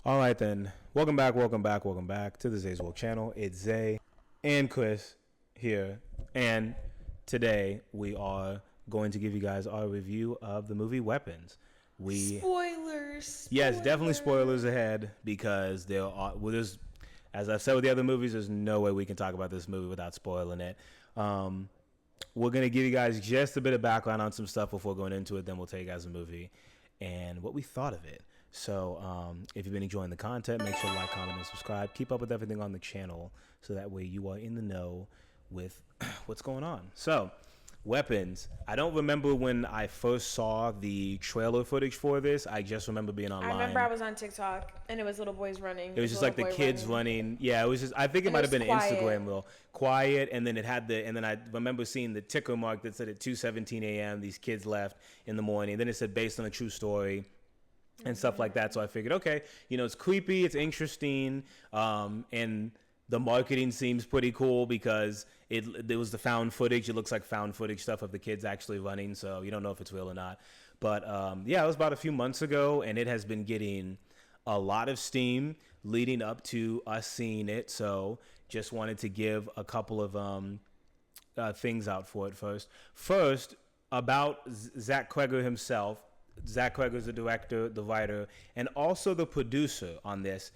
All right, then. Welcome back to the Zay's World channel. It's Zay and Chris here. And today we are going to give you guys our review of the movie Weapons. Spoilers. Yes, definitely spoilers ahead because as I've said with the other movies, there's no way we can talk about this movie without spoiling it. We're going to give you guys just a bit of background on some stuff before going into it. Then we'll tell you guys the movie and what we thought of it. So if you've been enjoying the content, make sure to like, comment, and subscribe. Keep up with everything on the channel so that way you are in the know with what's going on. So, Weapons. I don't remember when I first saw the trailer footage for this. I just remember being online. I remember I was on TikTok and it was little boys running. It was just like the kids running. Yeah, it was just. I think it might have been an Instagram reel. Quiet, and then it had and then I remember seeing the ticker mark that said at 2:17 a.m. these kids left in the morning. Then it said based on a true story and stuff like that. So I figured, okay, it's creepy, it's interesting, and the marketing seems pretty cool because it was the found footage. It looks like found footage stuff of the kids actually running, so you don't know if it's real or not. But yeah, it was about a few months ago, and it has been getting a lot of steam leading up to us seeing it. So just wanted to give a couple of things out for it first. First, about Zach Cregger himself. Zach Cregger is the director, the writer, and also the producer on this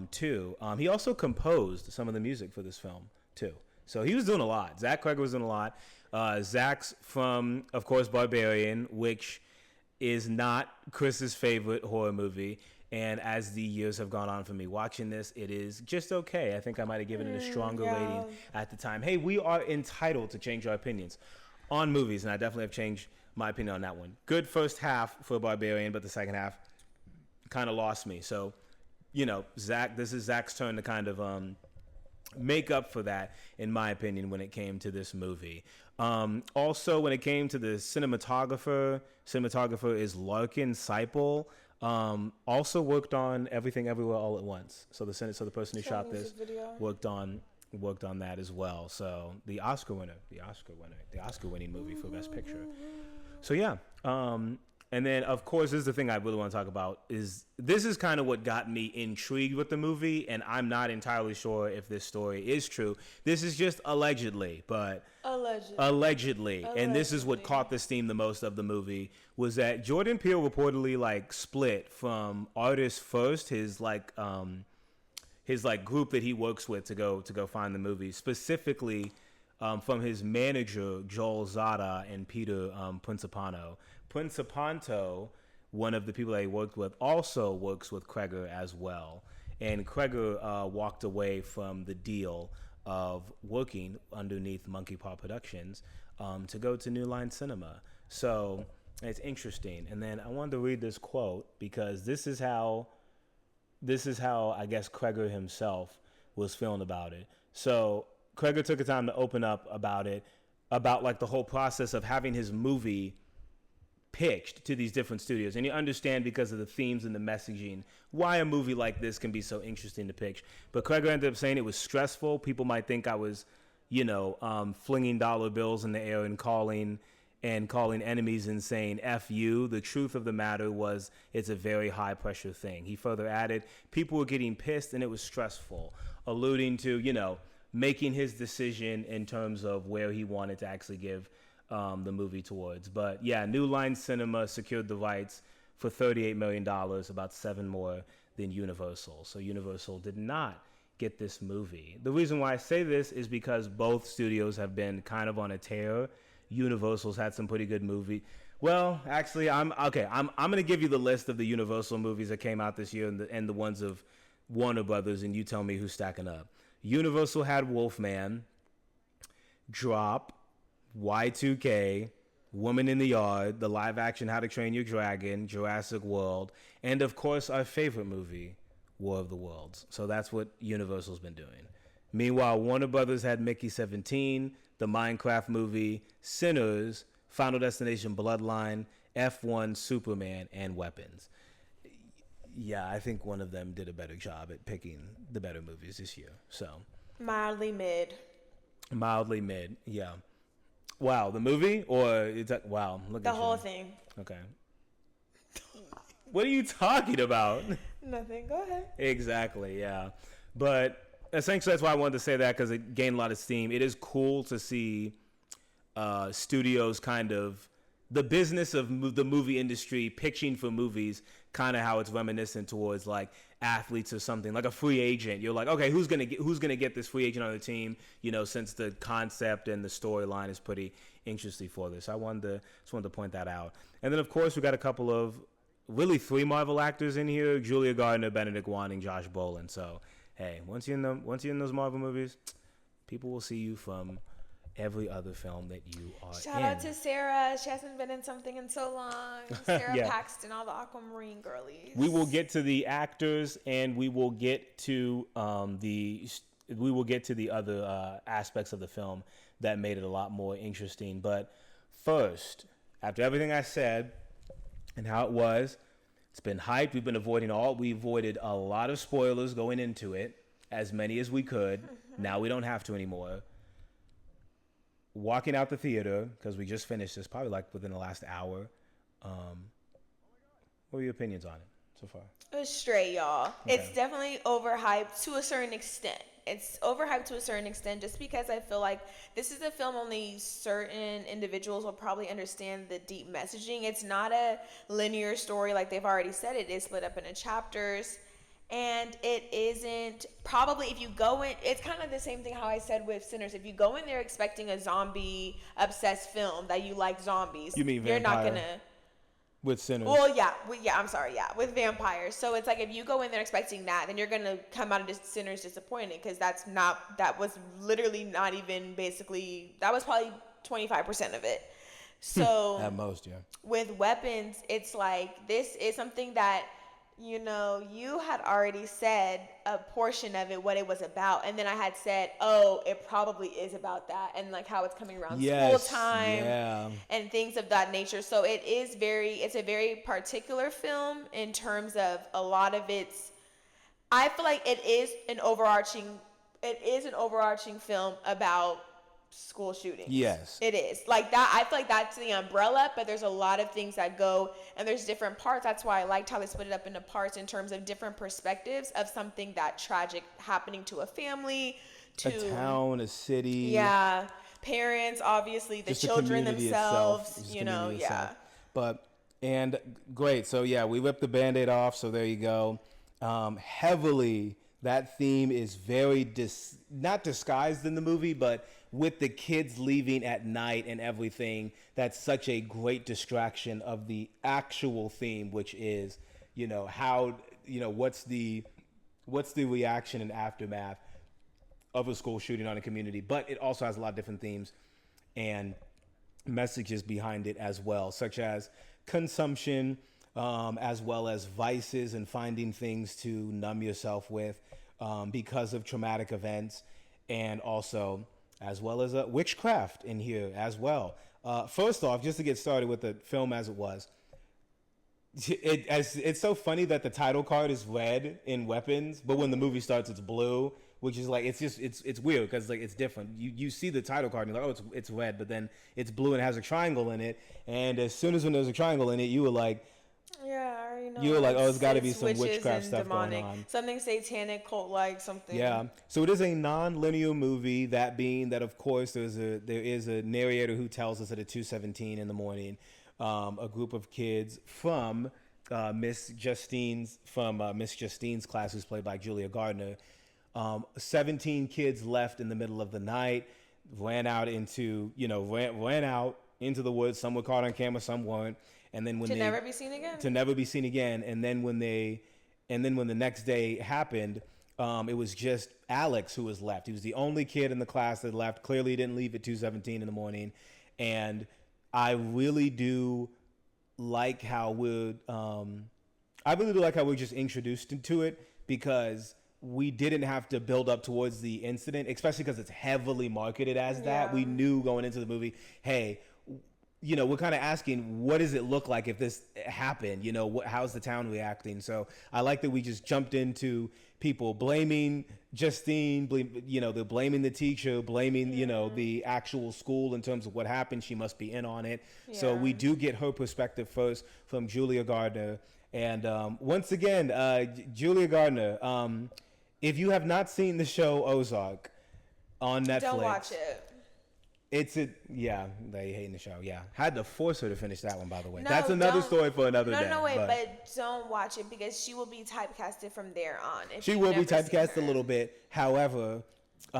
too. He also composed some of the music for this film too. So he was doing a lot. Zach Cregger was doing a lot. Zach's from, of course, Barbarian, which is not Chris's favorite horror movie. And as the years have gone on for me watching this, it is just okay. I think I might have given it a stronger rating at the time. Hey, we are entitled to change our opinions on movies, and I definitely have changed my opinion on that one. Good first half for Barbarian, but the second half kind of lost me. So, this is Zach's turn to kind of make up for that, in my opinion, when it came to this movie. Also, when it came to the cinematographer is Larkin Seipel. Also worked on Everything Everywhere All at Once. So the person who shot this worked on that as well. So the Oscar winning movie for Best Picture. So yeah, and then of course this is the thing I really want to talk about is this is kind of what got me intrigued with the movie, and I'm not entirely sure if this story is true. This is just allegedly, but allegedly, and this is what caught the steam the most of the movie was that Jordan Peele reportedly split from Artists First, his group that he works with to go find the movie, specifically from his manager Joel Zada and Peter Principanto. Principanto, one of the people that he worked with, also works with Cregger as well. And Cregger walked away from the deal of working underneath Monkey Paw Productions to go to New Line Cinema. So it's interesting. And then I wanted to read this quote because this is how I guess Cregger himself was feeling about it. So Cregger took the time to open up about it, about the whole process of having his movie pitched to these different studios. And you understand because of the themes and the messaging why a movie like this can be so interesting to pitch. But Cregger ended up saying it was stressful. People might think I was, flinging dollar bills in the air and calling enemies and saying F you. The truth of the matter was it's a very high pressure thing. He further added, people were getting pissed and it was stressful, alluding to, making his decision in terms of where he wanted to actually give the movie towards. But yeah, New Line Cinema secured the rights for $38 million, about 7 more than Universal. So Universal did not get this movie. The reason why I say this is because both studios have been kind of on a tear. Universal's had some pretty good movie. Well, actually, I'm going to give you the list of the Universal movies that came out this year and the ones of Warner Brothers, and you tell me who's stacking up. Universal had Wolfman, Drop, Y2K, Woman in the Yard, the live action How to Train Your Dragon, Jurassic World, and of course our favorite movie, War of the Worlds. So that's what Universal's been doing. Meanwhile, Warner Brothers had Mickey 17, the Minecraft movie, Sinners, Final Destination Bloodline, F1, Superman, and Weapons. Yeah, I think one of them did a better job at picking the better movies this year. So Mildly mid, yeah. Wow, the movie or wow? Look the at whole you. thing. Okay. What are you talking about? Nothing. Go ahead. Exactly, yeah. But essentially, that's why I wanted to say that, because it gained a lot of steam. It is cool to see studios kind of the business of the movie industry pitching for movies, kind of how it's reminiscent towards like athletes or something, like a free agent. You're like, okay, who's gonna get this free agent on the team? You know, since the concept and the storyline is pretty interesting for this. I just wanted to point that out. And then of course we got a couple of really 3 Marvel actors in here: Julia Gardner, Benedict Wong, and Josh Brolin. So hey, once you're in those Marvel movies, people will see you from every other film that you are in. Shout out to Sarah. She hasn't been in something in so long. Sarah Yeah. Paxton, all the Aquamarine girlies. We will get to the actors, and we will get to the other aspects of the film that made it a lot more interesting. But first, after everything I said and how it was, it's been hyped. We avoided a lot of spoilers going into it, as many as we could. Now we don't have to anymore. Walking out the theater, because we just finished this, probably like within the last hour. What are your opinions on it so far? It was straight, y'all. Okay. It's definitely overhyped to a certain extent. It's overhyped to a certain extent just because I feel like this is a film only certain individuals will probably understand the deep messaging. It's not a linear story like they've already said. It is split up into chapters. And it isn't probably, if you go in, it's kind of the same thing how I said with Sinners. If you go in there expecting a zombie obsessed film that you like zombies, You mean you're not Vampire? gonna. With Sinners. Well, yeah, I'm sorry, yeah, with vampires. So it's like if you go in there expecting that, then you're gonna come out of Sinners disappointed, because that was literally not even basically, that was probably 25% of it. So At most, yeah. with weapons, it's like this is something that, you know, you had already said a portion of it, what it was about, and then I had said, oh, it probably is about that, and like how it's coming around school time, yeah. and things of that nature. So it's a very particular film in terms of a lot of its, I feel like it is an overarching film about school shootings. Yes. It is. Like that, I feel like that's the umbrella, but there's a lot of things that go, and there's different parts. That's why I liked how they split it up into parts in terms of different perspectives of something that tragic happening to a family, to A town, a city. yeah, parents, obviously, the Just the children community themselves, itself, just the you know, community yeah. itself. And great. So yeah, we ripped the Band-Aid off. So there you go. Heavily, that theme is very not disguised in the movie, but with the kids leaving at night and everything, that's such a great distraction of the actual theme, which is, you know, how, you know, what's the reaction and aftermath of a school shooting on a community. But it also has a lot of different themes and messages behind it as well, such as consumption, as well as vices and finding things to numb yourself with because of traumatic events, and also as well as witchcraft in here as well. First off, just to get started with the film as it was, it's so funny that the title card is red in Weapons, but when the movie starts, it's blue, which is like, it's weird because like it's different. You see the title card and you're like, oh, it's red, but then it's blue and it has a triangle in it. And as soon as when there's a triangle in it, you were like, Yeah, I already know. you were like, oh, it's got to be It's some witches witchcraft and stuff demonic. going on. Something satanic, cult-like, something. Yeah. So it is a non-linear movie. That being that, of course, there is a narrator who tells us at 2:17 in the morning, a group of kids from Miss Justine's class, who's played by Julia Gardner. 17 kids left in the middle of the night, ran out into the woods. Some were caught on camera, some weren't. And then To never be seen again. To never be seen again. And then when the next day happened, it was just Alex who was left. He was the only kid in the class that left. Clearly he didn't leave at 2:17 in the morning. And I really do like how we're just introduced into it, because we didn't have to build up towards the incident, especially because it's heavily marketed as that. Yeah. We knew going into the movie, hey, you know, we're kind of asking, what does it look like if this happened? You know, how's the town reacting? So I like that we just jumped into people blaming Justine, they're blaming the teacher, blaming, the actual school in terms of what happened. She must be in on it. So Yeah. we do get her perspective first from Julia Gardner. And once again, Julia Gardner, if you have not seen the show Ozark on Netflix, Don't watch it. Yeah, they hating the show. Yeah, had to force her to finish that one. By the way, No, that's another don't- story for another day. No, wait, but don't watch it because she will be typecasted from there on. If She you've will be never seen typecast a her. little bit. However, we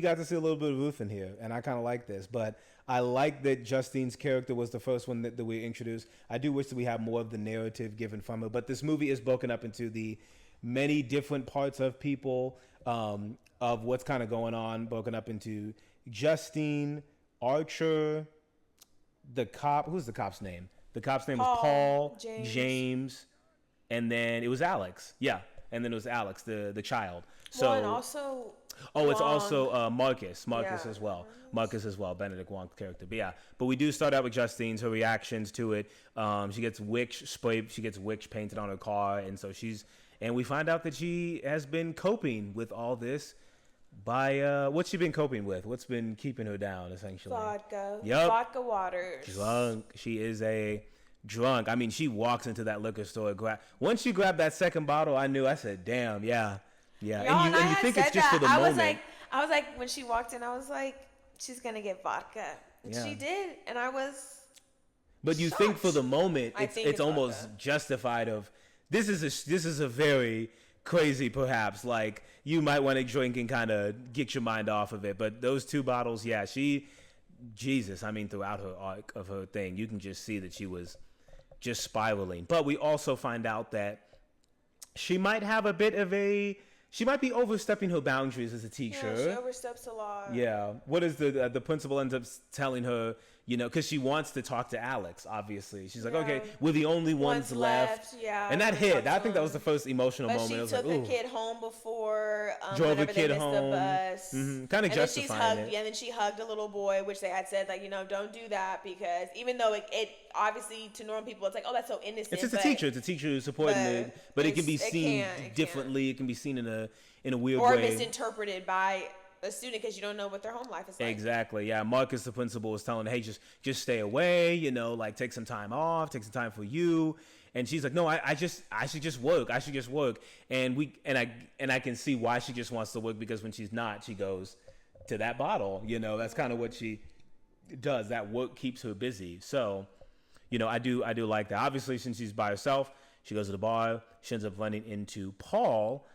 got to see a little bit of Ruth in here, and I kind of like this. But I like that Justine's character was the first one that we introduced. I do wish that we had more of the narrative given from her. But this movie is broken up into the many different parts of people, of what's kind of going on, broken up into Justine, Archer, the cop. Who's the cop's name? The cop's name was Paul, James, and then it was Alex. Yeah, and then it was Alex, the child. So, Well, and also. it's Wong. also Marcus Yeah. as well. Marcus as well, Benedict Wong's character. But yeah, but we do start out with Justine's, her reactions to it. She gets witch painted on her car, and so and we find out that she has been coping with all this by what's she been coping with? What's been keeping her down essentially? Vodka. Yep. Vodka waters. Drunk. She is a drunk. I mean, she walks into that liquor store. Once she grabbed that second bottle, I said, "Damn, yeah." Y'all, And you think it's just for the moment. I was like, when she walked in, I was like, she's gonna get vodka. And Yeah. she did, and I was. But you think for the moment, I think it's it's almost vodka. justified. Of this is a very crazy, perhaps, like you might want to drink and kind of get your mind off of it. But those two bottles, yeah, Jesus, throughout her arc of her thing, you can just see that she was just spiraling. But we also find out that she might have she might be overstepping her boundaries as a teacher. Yeah, she oversteps a lot. Yeah. What is the principal ends up telling her, because she wants to talk to Alex, obviously. She's like, Yeah. okay, we're the only ones left. Yeah. And that I hit. talked I to think that him. was the first emotional But moment. she I was took like, the ooh. kid home before Drove whenever a kid they missed home. the bus. Kind of And then justifying it. and then she hugged a little boy, which they had said, like, don't do that because even though it obviously to normal people, it's like, oh, that's so innocent. It's just a teacher. It's a teacher who's supporting it. But it can be seen differently. It can be seen in a weird or way. misinterpreted by a student because you don't know what their home life is like. Exactly. Yeah. Marcus, the principal, was telling her, hey, just stay away, like take some time off, take some time for you. And she's like, no, I should just work. I should just work. And I can see why she just wants to work, because when she's not, she goes to that bottle. That's kind of what she does. That work keeps her busy. So, I do like that. Obviously, since she's by herself, she goes to the bar. She ends up running into Paul.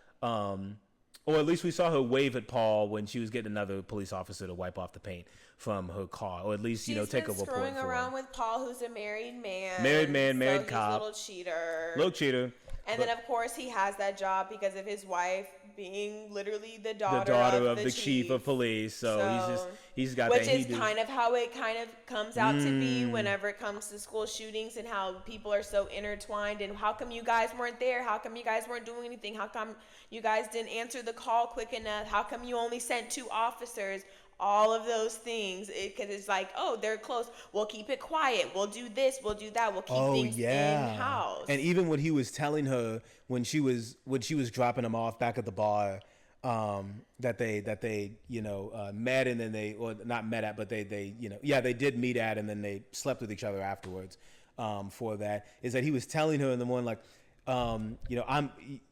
Or at least we saw her wave at Paul when she was getting another police officer to wipe off the paint from her car, or at least take a report for She's been screwing around him. with Paul, who's a married man. Married he's cop. A little cheater. Little cheater. And then of course he has that job because of his wife being literally the daughter of the chief of police. So he's got which that. Which is kind of how it kind of comes out to be whenever it comes to school shootings and how people are so intertwined. And how come you guys weren't there? How come you guys weren't doing anything? How come you guys didn't answer the call quick enough? How come you only sent 2 officers? All of those things, because it's like, oh, they're close. We'll keep it quiet. We'll do this. We'll do that. We'll keep things in house. And even what he was telling her when she was dropping him off back at the bar, that they met, and then they, or not met at, but they did meet at, and then they slept with each other afterwards. For that is that he was telling her in the morning, like,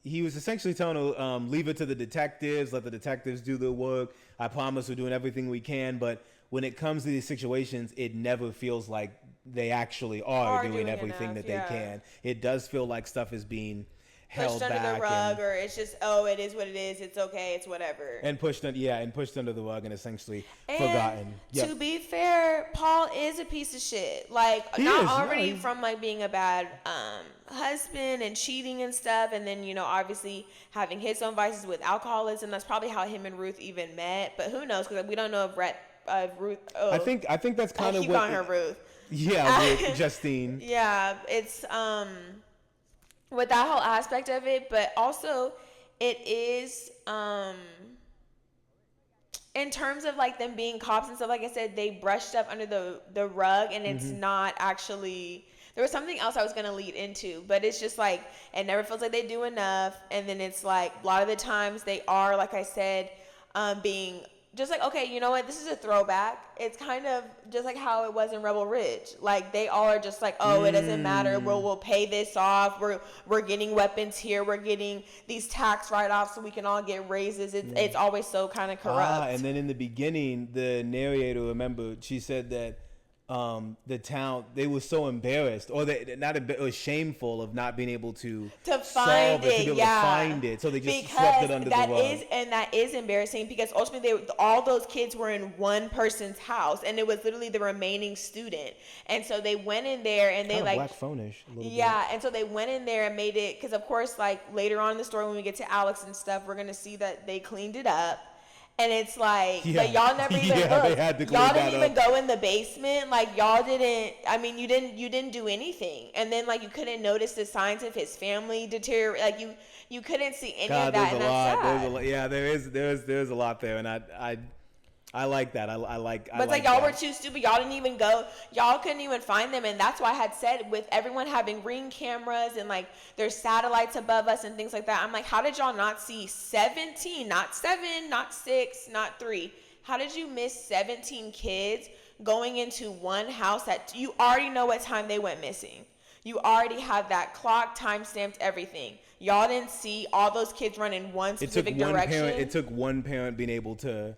he was essentially telling her, leave it to the detectives, let the detectives do their work. I promise we're doing everything we can. But when it comes to these situations, it never feels like they actually are doing everything that they can. It does feel like stuff is being held pushed under back the rug, or it's just, oh, it is what it is. It's okay. It's whatever. And pushed under the rug and essentially forgotten. To be fair, Paul is a piece of shit. Like, from like being a bad husband and cheating and stuff, and then obviously having his own vices with alcoholism. That's probably how him and Ruth even met. But who knows? Because we don't know if Ruth. Oh, I think that's kind of what. Keep on her Ruth. Yeah, with Justine. Yeah, it's with that whole aspect of it, but also it is in terms of like them being cops and stuff. Like I said, they brushed up under the rug, and it's not actually. There was something else I was gonna lead into, but it's just like it never feels like they do enough, and then it's like a lot of the times they are, like I said, being just like, okay, you know what? This is a throwback. It's kind of just like how it was in Rebel Ridge. Like, they all are just like, oh, it doesn't matter. We'll pay this off. We're getting weapons here. We're getting these tax write-offs so we can all get raises. It's always so kind of corrupt. And then in the beginning, the narrator, remember, she said that the town, they were so embarrassed, or they it was shameful of not being able to find it, to find it, so they just swept it under the rug. That is embarrassing, because ultimately all those kids were in one person's house, and it was literally the remaining student, and so they went in there and they like Black Phone-ish a little bit. And so they went in there and made it, because of course, like later on in the story when we get to Alex and stuff, we're gonna see that they cleaned it up. And it's like, but y'all never even looked. Y'all didn't even go in the basement. Like, y'all didn't. I mean, you didn't do anything. And then like you couldn't notice the signs of his family deteriorate. Like you couldn't see any of that. And that's sad. There's a lot. Yeah, there's a lot there, and I like that. I like. But it's like y'all were too stupid. Y'all didn't even go. Y'all couldn't even find them, and that's why I had said, with everyone having Ring cameras and like there's satellites above us and things like that. I'm like, how did y'all not see 17? Not 7, not 6, not 3. How did you miss 17 kids going into one house that you already know what time they went missing? You already have that clock, time stamped, everything. Y'all didn't see all those kids run in one specific direction. It took one parent being able to,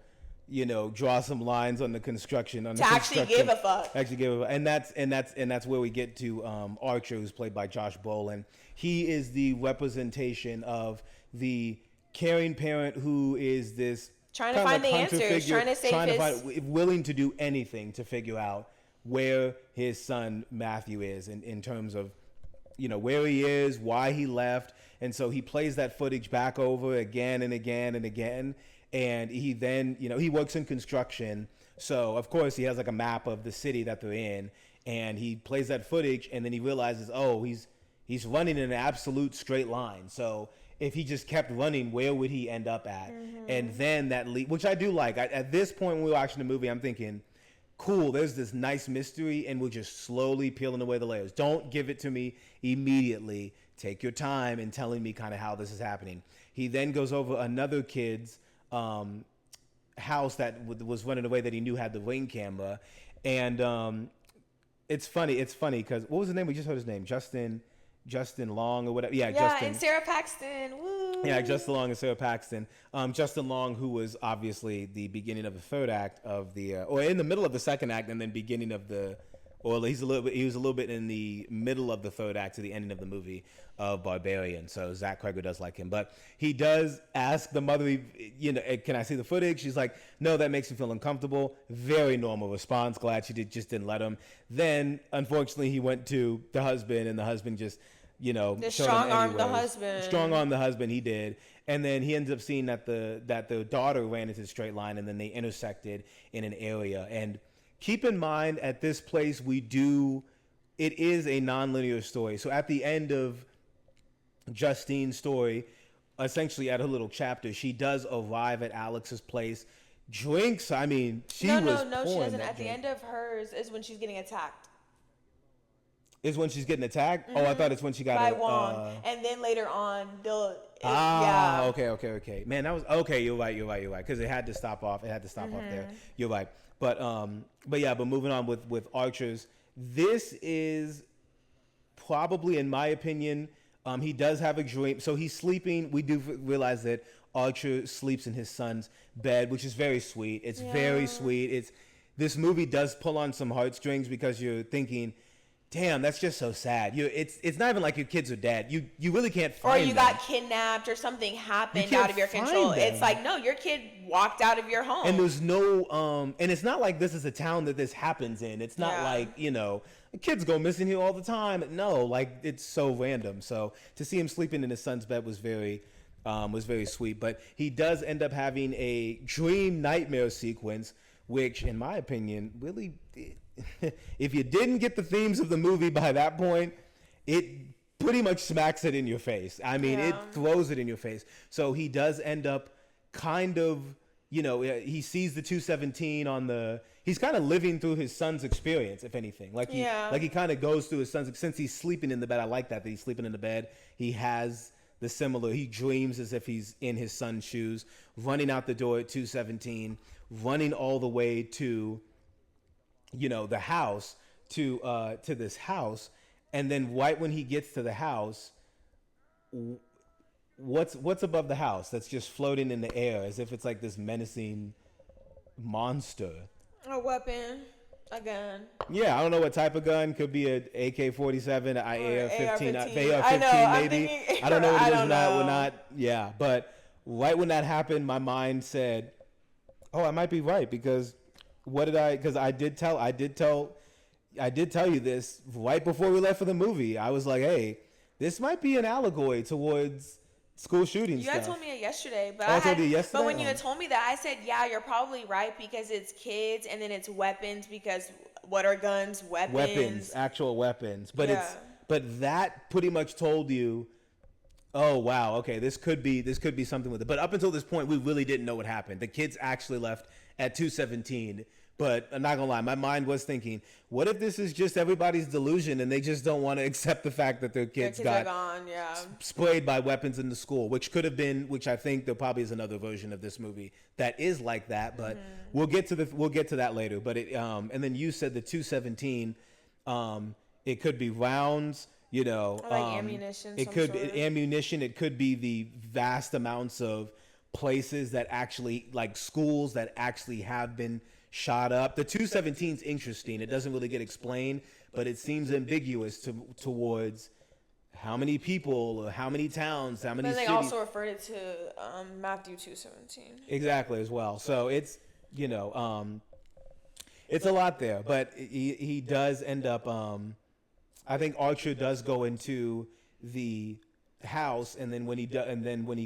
draw some lines on the construction. Actually give a fuck. And that's where we get to Archer, who's played by Josh Brolin. He is the representation of the caring parent who is this trying to find the answers, trying to save willing to do anything to figure out where his son Matthew is in terms of, where he is, why he left. And so he plays that footage back over again and again and again. And he then, he works in construction. So, of course, he has like a map of the city that they're in. And he plays that footage, and then he realizes, oh, he's running in an absolute straight line. So if he just kept running, where would he end up at? Mm-hmm. And then that which I do like. At this point when we were watching the movie, I'm thinking, cool, there's this nice mystery, and we're just slowly peeling away the layers. Don't give it to me immediately. Take your time in telling me kind of how this is happening. He then goes over another kid's house that was running away that he knew had the Ring camera, and it's funny because what was the name? We just heard his name, Justin Long or whatever. Yeah, Justin. And Sarah Paxton. Woo. Yeah, Justin Long and Sarah Paxton. Justin Long, who was obviously the beginning of the third act of the, or in the middle of the second act, and then beginning of the, or he was a little bit in the middle of the third act to the ending of the movie of Barbarian. So Zach Cregger does like him, but he does ask the mother, can I see the footage? She's like, no, that makes me feel uncomfortable. Very normal response. Glad she just didn't let him. Then, unfortunately, he went to the husband, and the husband just, strong-armed the husband. Strong-armed the husband, he did. And then he ends up seeing that the daughter ran into the straight line, and then they intersected in an area. And keep in mind, at this place, it is a non-linear story. So at the end of Justine's story, essentially at her little chapter, she does arrive at Alex's place. Drinks, I mean, she was No, she doesn't. At the end of hers is when she's getting attacked. Is when she's getting attacked? Mm-hmm. Oh, I thought it's when she got by Wong. And then later on, okay. Man, that was okay. You're right. Because it had to stop off. Off there. You're right. But moving on with Archers, this is probably, in my opinion, he does have a dream. So he's sleeping. We do realize that Archer sleeps in his son's bed, which is very sweet. It's very sweet. This movie does pull on some heartstrings because you're thinking, damn, that's just so sad. It's not even like your kids are dead. You really can't find them. Or you got kidnapped or something happened out of your control. It's like, no, your kid walked out of your home. And there's no, and it's not like this is a town that this happens in. It's not like, kids go missing here all the time. No, like it's so random. So to see him sleeping in his son's bed was very sweet. But he does end up having a dream nightmare sequence, which in my opinion, really, if you didn't get the themes of the movie by that point, it pretty much smacks it in your face. I mean, it throws it in your face. So he does end up kind of, he sees the 217 he's kind of living through his son's experience, if anything. Like he kind of goes through his son's, since he's sleeping in the bed. I like that he's sleeping in the bed. He has he dreams as if he's in his son's shoes, running out the door at 217, running all the way to, the house, to this house, and then right when he gets to the house, what's above the house that's just floating in the air as if it's like this menacing monster? A weapon, a gun. Yeah, I don't know what type of gun. Could be an AK-47, an AR-15, AR-15 I know, maybe. I don't know what it is. We're not. Yeah, but right when that happened, my mind said, "Oh, I might be right," because because I did tell you this right before we left for the movie. I was like, "Hey, this might be an allegory towards school shootings." You had told me it yesterday, but I told you yesterday. But when you had told me that, I said, "Yeah, you're probably right because it's kids, and then it's weapons because what are guns? Weapons, actual weapons." But yeah. but that pretty much told you, oh wow, okay, this could be something with it. But up until this point, we really didn't know what happened. The kids actually left at 2:17. But I'm not gonna lie, my mind was thinking, what if this is just everybody's delusion and they just don't want to accept the fact that their kids got gone, sprayed by weapons in the school, which could have been, which I think there probably is another version of this movie that is like that, but we'll get to that later. But it and then you said the 217, it could be rounds, like ammunition. It could be ammunition. It could be the vast amounts of places that actually, like schools that actually have been shot up. The 217 is interesting. It doesn't really get explained, but it seems ambiguous towards how many people or how many towns, how many cities. But they also referred it to Matthew 2:17. Exactly, as well. So it's it's a lot there, but he does end up. I think Archer does go into the house, and then when he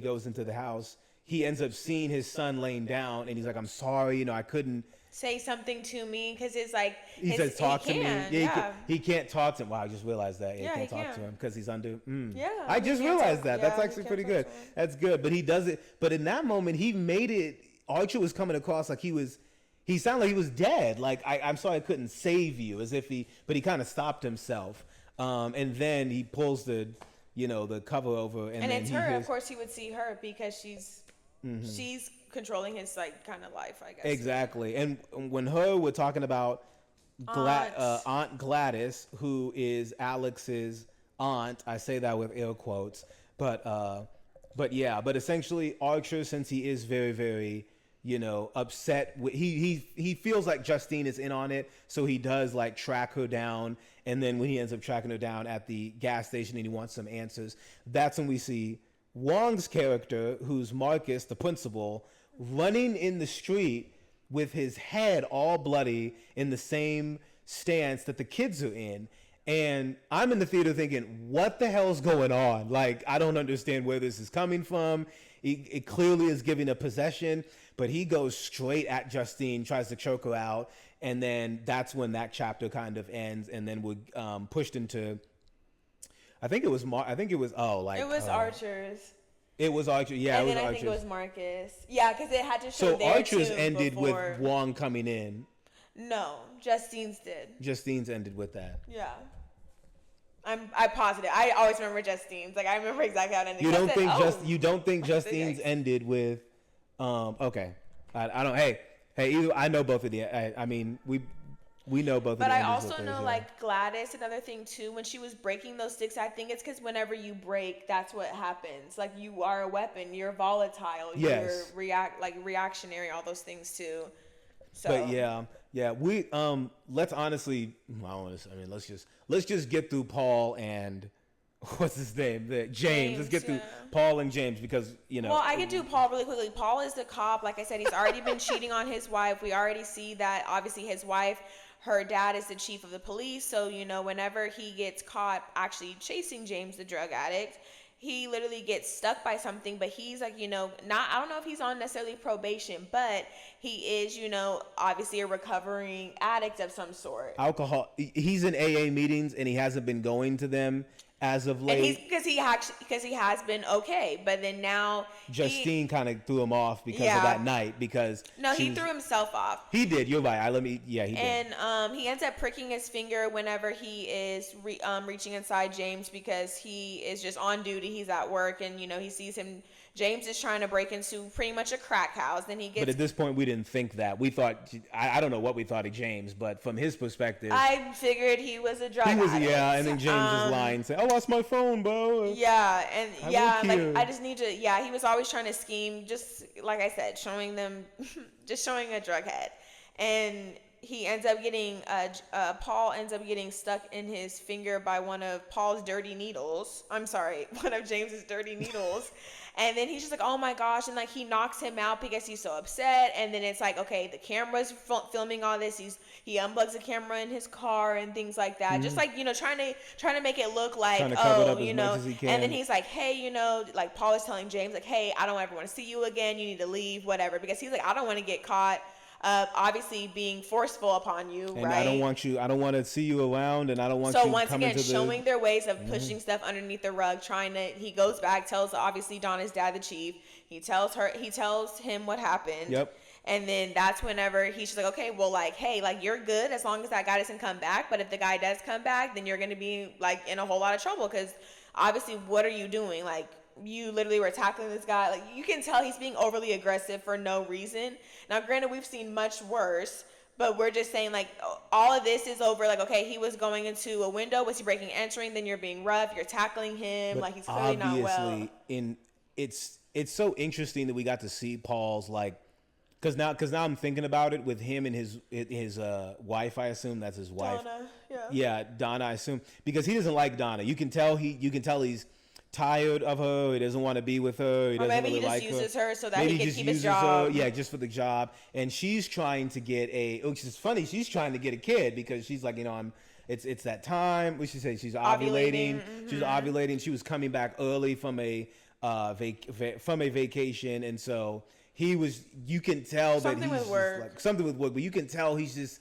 goes into the house, he ends up seeing his son laying down, and he's like, "I'm sorry, I couldn't say something to me," because it's like he says, "Talk to me." Yeah. He can't talk to him. Wow, I just realized that. Yeah, he can't talk to him because he's under. Yeah, I just realized that. That's actually pretty good. That's good. But he does it. But in that moment, he made it. Archer was coming across like he sounded like he was dead. Like, I'm sorry I couldn't save you, as if but he kind of stopped himself. And then he pulls the cover over, and then it's her. Of course, he would see her because she's controlling his kind of life, I guess. Exactly. And when we're talking about Aunt Gladys, who is Alex's aunt, I say that with air quotes, but essentially Archer, since he is very, very upset, he feels like Justine is in on it, so he does track her down. And then when he ends up tracking her down at the gas station and he wants some answers, that's when we see Wong's character, who's Marcus, the principal, running in the street with his head all bloody in the same stance that the kids are in. And I'm in the theater thinking, what the hell's going on? Like, I don't understand where this is coming from. It clearly is giving a possession, but he goes straight at Justine, tries to choke her out. And then that's when that chapter kind of ends. And then we're pushed into, I think it was Archer's. It was Archer, yeah. And then I think it was Marcus. Yeah, because it had to show so Archer's ended with Wong coming in. No, Justine's did. Justine's ended with that. Yeah. I'm positive. I always remember Justine's. I remember exactly how it ended. You don't think Justine's ended with okay. I don't hey, either I know both of the I mean we know both of the But I also know Gladys, another thing too, when she was breaking those sticks, I think it's because whenever you break, that's what happens. Like, you are a weapon, you're volatile, yes. You're reactionary, all those things too. So but yeah, we let's honestly let's just get through Paul and what's his name? James. Let's get through Paul and James because Well, I can do Paul really quickly. Paul is the cop. Like I said, he's already been cheating on his wife. We already see that obviously his wife, her dad is the chief of the police. So, whenever he gets caught actually chasing James, the drug addict, he literally gets stuck by something, but he's I don't know if he's on necessarily probation, but he is, obviously a recovering addict of some sort. Alcohol. He's in AA meetings and he hasn't been going to them as of late. And because he has been okay, but then now Justine kind of threw him off because of that night he threw himself off. He did. You're right. He did. And he ends up pricking his finger whenever he is reaching inside James because he is just on duty. He's at work and he sees him James is trying to break into pretty much a crack house. Then he gets. But at this point, we didn't think that. We thought, I don't know what we thought of James, but from his perspective, I figured he was a drug addict. And then James is lying, saying, "I lost my phone, bro." Yeah, and like I just need to. Yeah, he was always trying to scheme, just like I said, showing them, just showing a drug head, and he ends up getting Paul ends up getting stuck in his finger by one of Paul's dirty needles. I'm sorry, one of James's dirty needles. And then he's just like, oh my gosh. And like, he knocks him out because he's so upset. And then it's like, okay, the camera's filming all this. He unplugs the camera in his car and things like that. Just like, trying to make it look like, and then he's like, hey, like Paul is telling James like, hey, I don't ever want to see you again. You need to leave, whatever. Because he's like, I don't want to get caught. Obviously being forceful upon you, and right? I don't want to see you around, and I don't want you. So once again, showing their ways of pushing stuff underneath the rug, he goes back, tells obviously Donna's dad, the chief. He tells him what happened. Yep. And then that's whenever he's just like, okay, well, like, hey, like, you're good as long as that guy doesn't come back. But if the guy does come back, then you're going to be like in a whole lot of trouble, because obviously, what are you doing? Like, you literally were tackling this guy. Like, you can tell he's being overly aggressive for no reason. Now, granted, we've seen much worse, but we're just saying, like, all of this is over. Like, okay, he was going into a window. Was he breaking, entering? Then you're being rough. You're tackling him. But like, he's clearly not well. It's so interesting that we got to see Paul's, like, because now I'm thinking about it with him and his wife. I assume that's his wife. Donna, yeah. Yeah, Donna. I assume, because he doesn't like Donna. You can tell he's tired of her. He doesn't want to be with her. He doesn't maybe really like he just uses her. her so that he can keep his job. Yeah, just for the job. And she's trying to get which is funny. She's trying to get a kid because she's like, it's that time. What she say? She's ovulating. Mm-hmm. She's ovulating. She was coming back early from a vacation, and so he was. You can tell something that he's with work. like something with work, but you can tell he's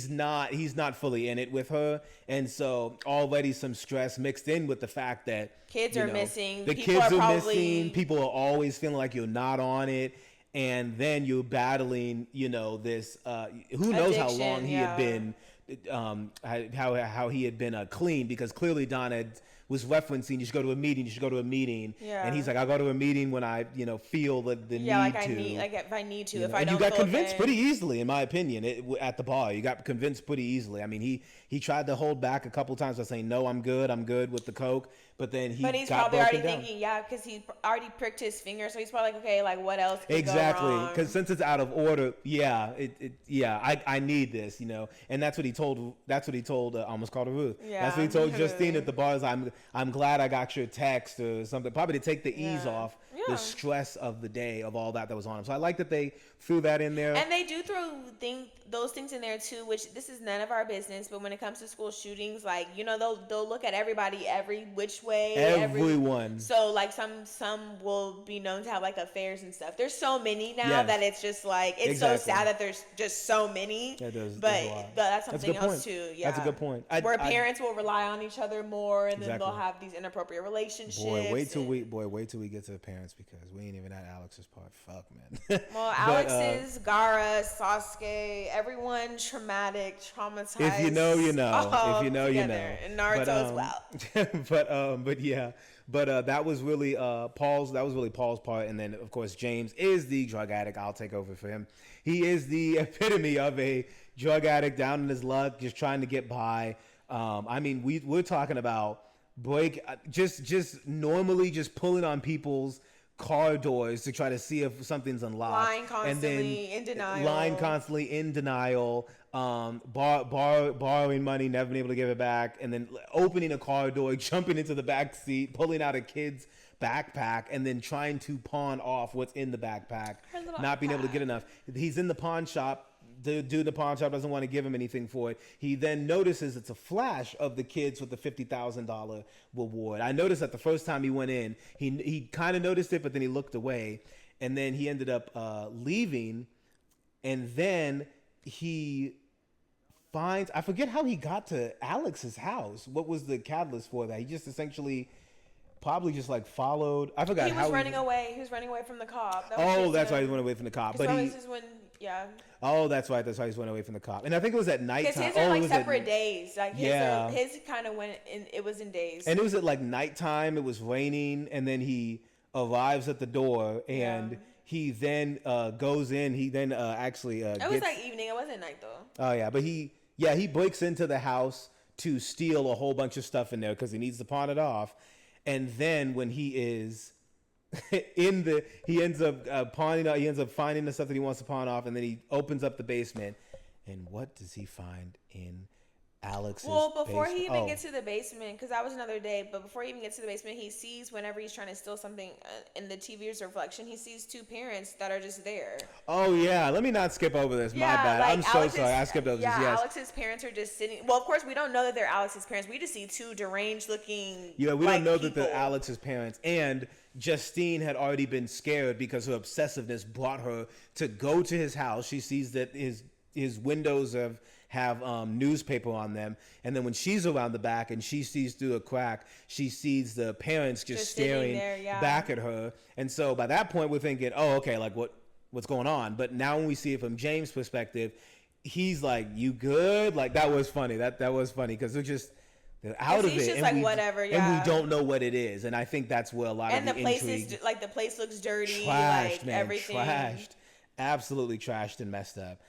not fully in it with her, and so already some stress mixed in with the fact that kids are missing. The kids are missing. People are always feeling like you're not on it, and then you're battling, this. Who knows how long he had been, how he had been clean, because clearly Donna was referencing, you should go to a meeting. Yeah. And he's like, I'll go to a meeting when I, feel the need to. Yeah, if I need to. If I don't. And you got convinced pretty easily, in my opinion, at the bar. You got convinced pretty easily. I mean, he tried to hold back a couple times by saying, no, I'm good with the coke. But then he's probably already thinking, because he already pricked his finger, so he's probably like, okay, like what else could go wrong? Because since it's out of order, I need this, and that's what he told. I almost called her Ruth. Yeah, that's what he told Justine at the bar. Is I'm glad I got your text or something, probably to take the ease off the stress of the day of all that was on him. So I like that they threw that in there, and they do throw those things in there too, which this is none of our business. But when it comes to school shootings, like they'll look at everybody every which way. Everyone. So like some will be known to have like affairs and stuff. There's so many now that it's just like so sad that there's just so many. But that's something else too. Yeah, that's a good point. Where parents will rely on each other more, and then they'll have these inappropriate relationships. Boy, wait till we get to the parents, because we ain't even at Alex's part. Fuck, man. Well, Alex's, Gara, Sasuke, everyone traumatized. If you know, you know. If you know, you know. And Naruto as well. But that was really Paul's. That was really Paul's part, and then of course James is the drug addict. I'll take over for him. He is the epitome of a drug addict, down in his luck, just trying to get by. I mean, we're talking about just normally just pulling on people's car doors to try to see if something's unlocked. Lying constantly in denial. Borrowing money, never been able to give it back, and then opening a car door, jumping into the back seat, pulling out a kid's backpack, and then trying to pawn off what's in the backpack, not being able to get enough. He's in the pawn shop. The dude in the pawn shop doesn't want to give him anything for it. He then notices it's a flash of the kids with the $50,000 reward. I noticed that the first time he went in, he kind of noticed it, but then he looked away, and then he ended up leaving, and then he finds, I forget how he got to Alex's house. What was the catalyst for that? He just essentially probably just like followed. I forgot. He was running away. He was running away from the cop. That's why he went away from the cop. But Oh, that's right. That's why he went away from the cop. And I think it was at nighttime. Because his are like separate days. Like his kind of went in. It was in days. And it was at like nighttime. It was raining, and then he arrives at the door, and Yeah. he then goes in. He then actually It was like evening. It wasn't night though. Oh yeah, but he breaks into the house to steal a whole bunch of stuff in there because he needs to pawn it off, and then when he is he ends up pawning out. He ends up finding the stuff that he wants to pawn off, and then he opens up the basement, and what does he find in Alex's before he even oh. gets to the basement, because that was another day, but before he even gets to the basement, he sees, whenever he's trying to steal something in the TV's reflection, he sees two parents that are just there. Oh yeah, let me not skip over this. My bad. Like I'm so sorry. I skipped over this. Yes. Alex's parents are just sitting. Well, of course, we don't know that they're Alex's parents. We just see two deranged looking. Yeah, we don't know people. that they're Alex's parents. And Justine had already been scared because her obsessiveness brought her to go to his house. She sees that his windows have newspaper on them, and then when she's around the back and she sees through a crack, she sees the parents just staring there, back at her. And so by that point we're thinking, oh, okay, like what's going on? But now when we see it from James' perspective, he's like, you good? Like that was funny. That was funny because they're out of it. He's just like, whatever, and we don't know what it is. And I think that's where a lot of the place intrigue, is like the place looks dirty, trashed, like man, everything. Trashed. Absolutely trashed and messed up.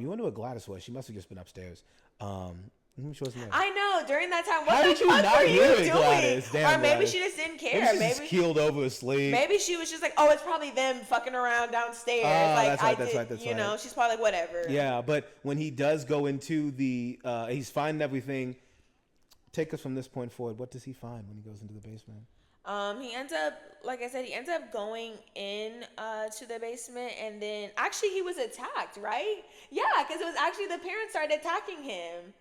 You wonder what Gladys was? She must have just been upstairs. She wasn't there. I know. During that time, How what did the you fuck not were hear you it, doing? Gladys? Damn, Or maybe Gladys. she just didn't care. Maybe she just keeled over asleep. Maybe she was just like, oh, it's probably them fucking around downstairs. That's right. That's you right. know, she's probably like, whatever. Yeah, but when he does go into the, he's finding everything. Take us from this point forward. What does he find when he goes into the basement? He ends up, like I said, going in to the basement, and then actually he was attacked, right? Yeah, because it was actually the parents started attacking him.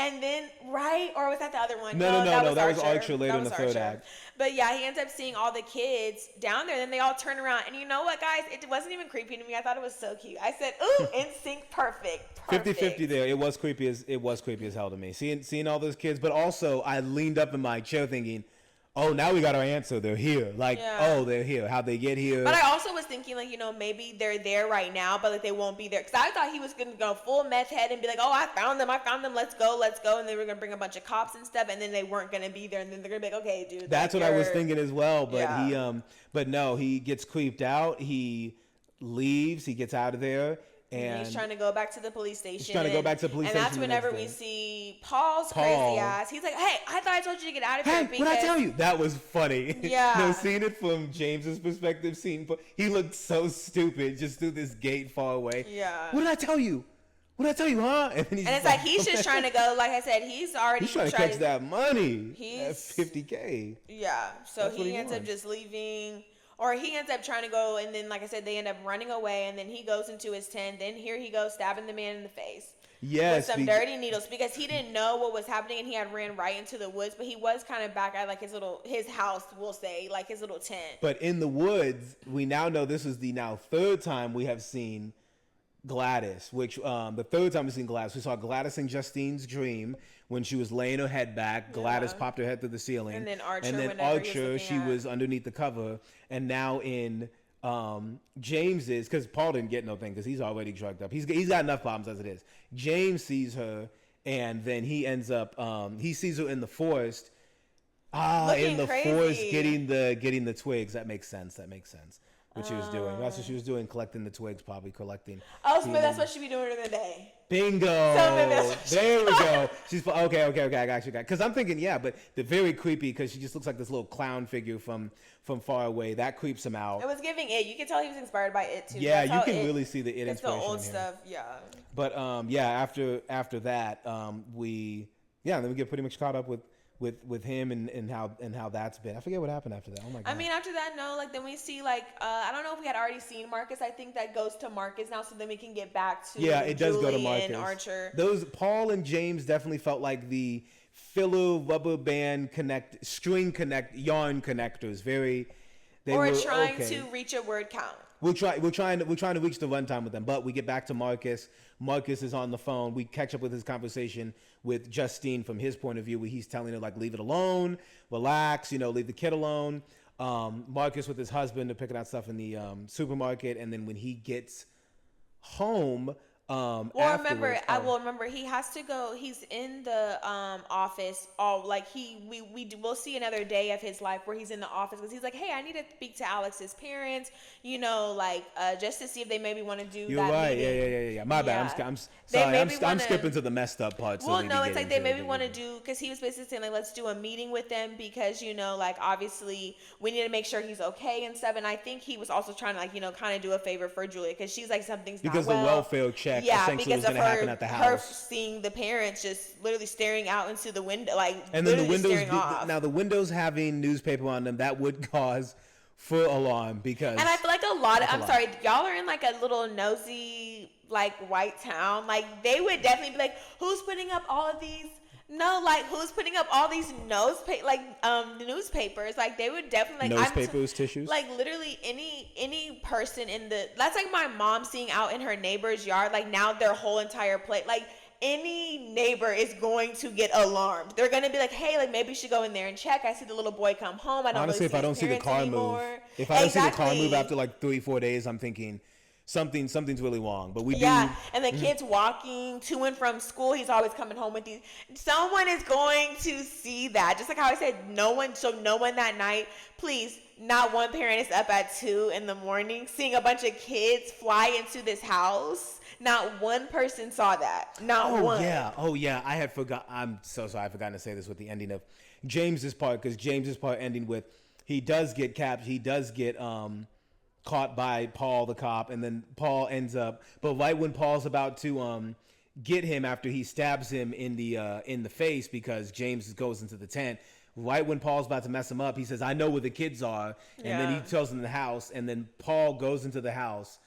And then, right? Or was that the other one? No. That was Archer later in the third act. But yeah, he ends up seeing all the kids down there. Then they all turn around. And you know what, guys? It wasn't even creepy to me. I thought it was so cute. I said, ooh, NSYNC, perfect. 50-50 there. It was creepy as hell to me. Seeing all those kids. But also, I leaned up in my chair thinking, oh, now we got our answer. They're here. Like, oh, they're here. How'd they get here? But I also was thinking, like, you know, maybe they're there right now, but, like, they won't be there. Because I thought he was going to go full meth head and be like, oh, I found them. Let's go. And they were going to bring a bunch of cops and stuff, and then they weren't going to be there. And then they're going to be like, okay, dude. That's what I was thinking as well. But yeah. But no, he gets creeped out. He leaves. He gets out of there. And he's trying to go back to the police station. And that's whenever we see Paul's crazy ass. He's like, hey, I thought I told you to get out of here. Hey, what'd I tell you? That was funny. Yeah. No, seeing it from James's perspective, he looked so stupid just through this gate far away. Yeah. What did I tell you? Huh? And it's like he's just trying to go. Like I said, he's trying to catch that money. That's $50K. Yeah. So he ends up just leaving. Or he ends up trying to go, and then, like I said, they end up running away, and then he goes into his tent. Then here he goes, stabbing the man in the face. Yes. With some dirty needles, because he didn't know what was happening, and he had ran right into the woods, but he was kind of back at, like, his house, we'll say, like, his little tent. But in the woods, we now know this is the third time we have seen Gladys, which the third time we've seen Gladys. We saw Gladys in Justine's dream when she was laying her head back. Gladys popped her head through the ceiling. And then Archer, she was underneath the cover. And now in James's, because Paul didn't get no thing because he's already drugged up. He's got enough problems as it is. James sees her, and then he ends up he sees her in the forest. Looking in the crazy. forest, getting the twigs. That makes sense. What she was doing. That's what she was doing, collecting the twigs, probably collecting. Oh, so maybe that's what she'd be doing during the day. Bingo. So maybe that's what there we go. She's okay. I got you. Because I'm thinking, but they're very creepy because she just looks like this little clown figure from far away. That creeps him out. It was giving It. You can tell he was inspired by It too. Yeah, you can really see the It it's inspiration. the old here. stuff. Yeah. But after that, then we get pretty much caught up with him and how that's been. I forget what happened after that. Oh my god. I mean, after that, no. Like then we see I don't know if we had already seen Marcus. I think that goes to Marcus now, so then we can get back to it does go to Julie Marcus. And Archer. Those Paul and James definitely felt like the filler rubber band yarn connectors. They were were trying to reach a word count. We're trying to reach the runtime with them, but we get back to Marcus. Marcus is on the phone. We catch up with his conversation with Justine from his point of view, where he's telling her leave it alone, relax, leave the kid alone. Marcus with his husband are picking out stuff in the supermarket, and then when he gets home, Well, Afterwards, remember he has to go. He's in the office. All like we'll see another day of his life where he's in the office because he's like, hey, I need to speak to Alex's parents. Like just to see if they maybe want to do. You're that right. meeting. Yeah. My bad. Yeah. I'm They sorry. maybe I'm wanna- skipping to the messed up part. Well, no, it's like they maybe want to do because he was basically saying like let's do a meeting with them because like obviously we need to make sure he's okay and stuff. And I think he was also trying to like kind of do a favor for Julia because she's like something's because not well. the welfare check essentially because was going to happen at the her house. seeing the parents just literally staring out into the window, And then the literally windows. staring off. Now the windows having newspaper on them that would cause full alarm because. And I feel like a lot of sorry, y'all are in like a little nosy like white town. Like they would definitely be like, who's putting up all of these? No, like who's putting up all these newspapers? Like they would definitely like newspapers, tissues. Like literally any person in the that's like my mom seeing out in her neighbor's yard. Like now their whole entire plate like. Any neighbor is going to get alarmed. They're going to be like, hey, like maybe you should go in there and check. I see the little boy come home. I don't Honestly, really if I don't see the car anymore. move, if I don't see the car move after like 3-4 days, I'm thinking something's really wrong. But we do. Yeah, and the kids walking to and from school, he's always coming home with these. Someone is going to see that. Just like how I said, no one that night, please, not one parent is up at 2 a.m. seeing a bunch of kids fly into this house. Not one person saw that. Not one. Oh yeah. I had forgot. I'm so sorry. I've forgotten to say this with the ending of James's part because James's part ending with he does get capped. He does get caught by Paul the cop, and then Paul ends up. But right when Paul's about to get him after he stabs him in the face because James goes into the tent. Right when Paul's about to mess him up, he says, "I know where the kids are," and then he tells him the house, and then Paul goes into the house.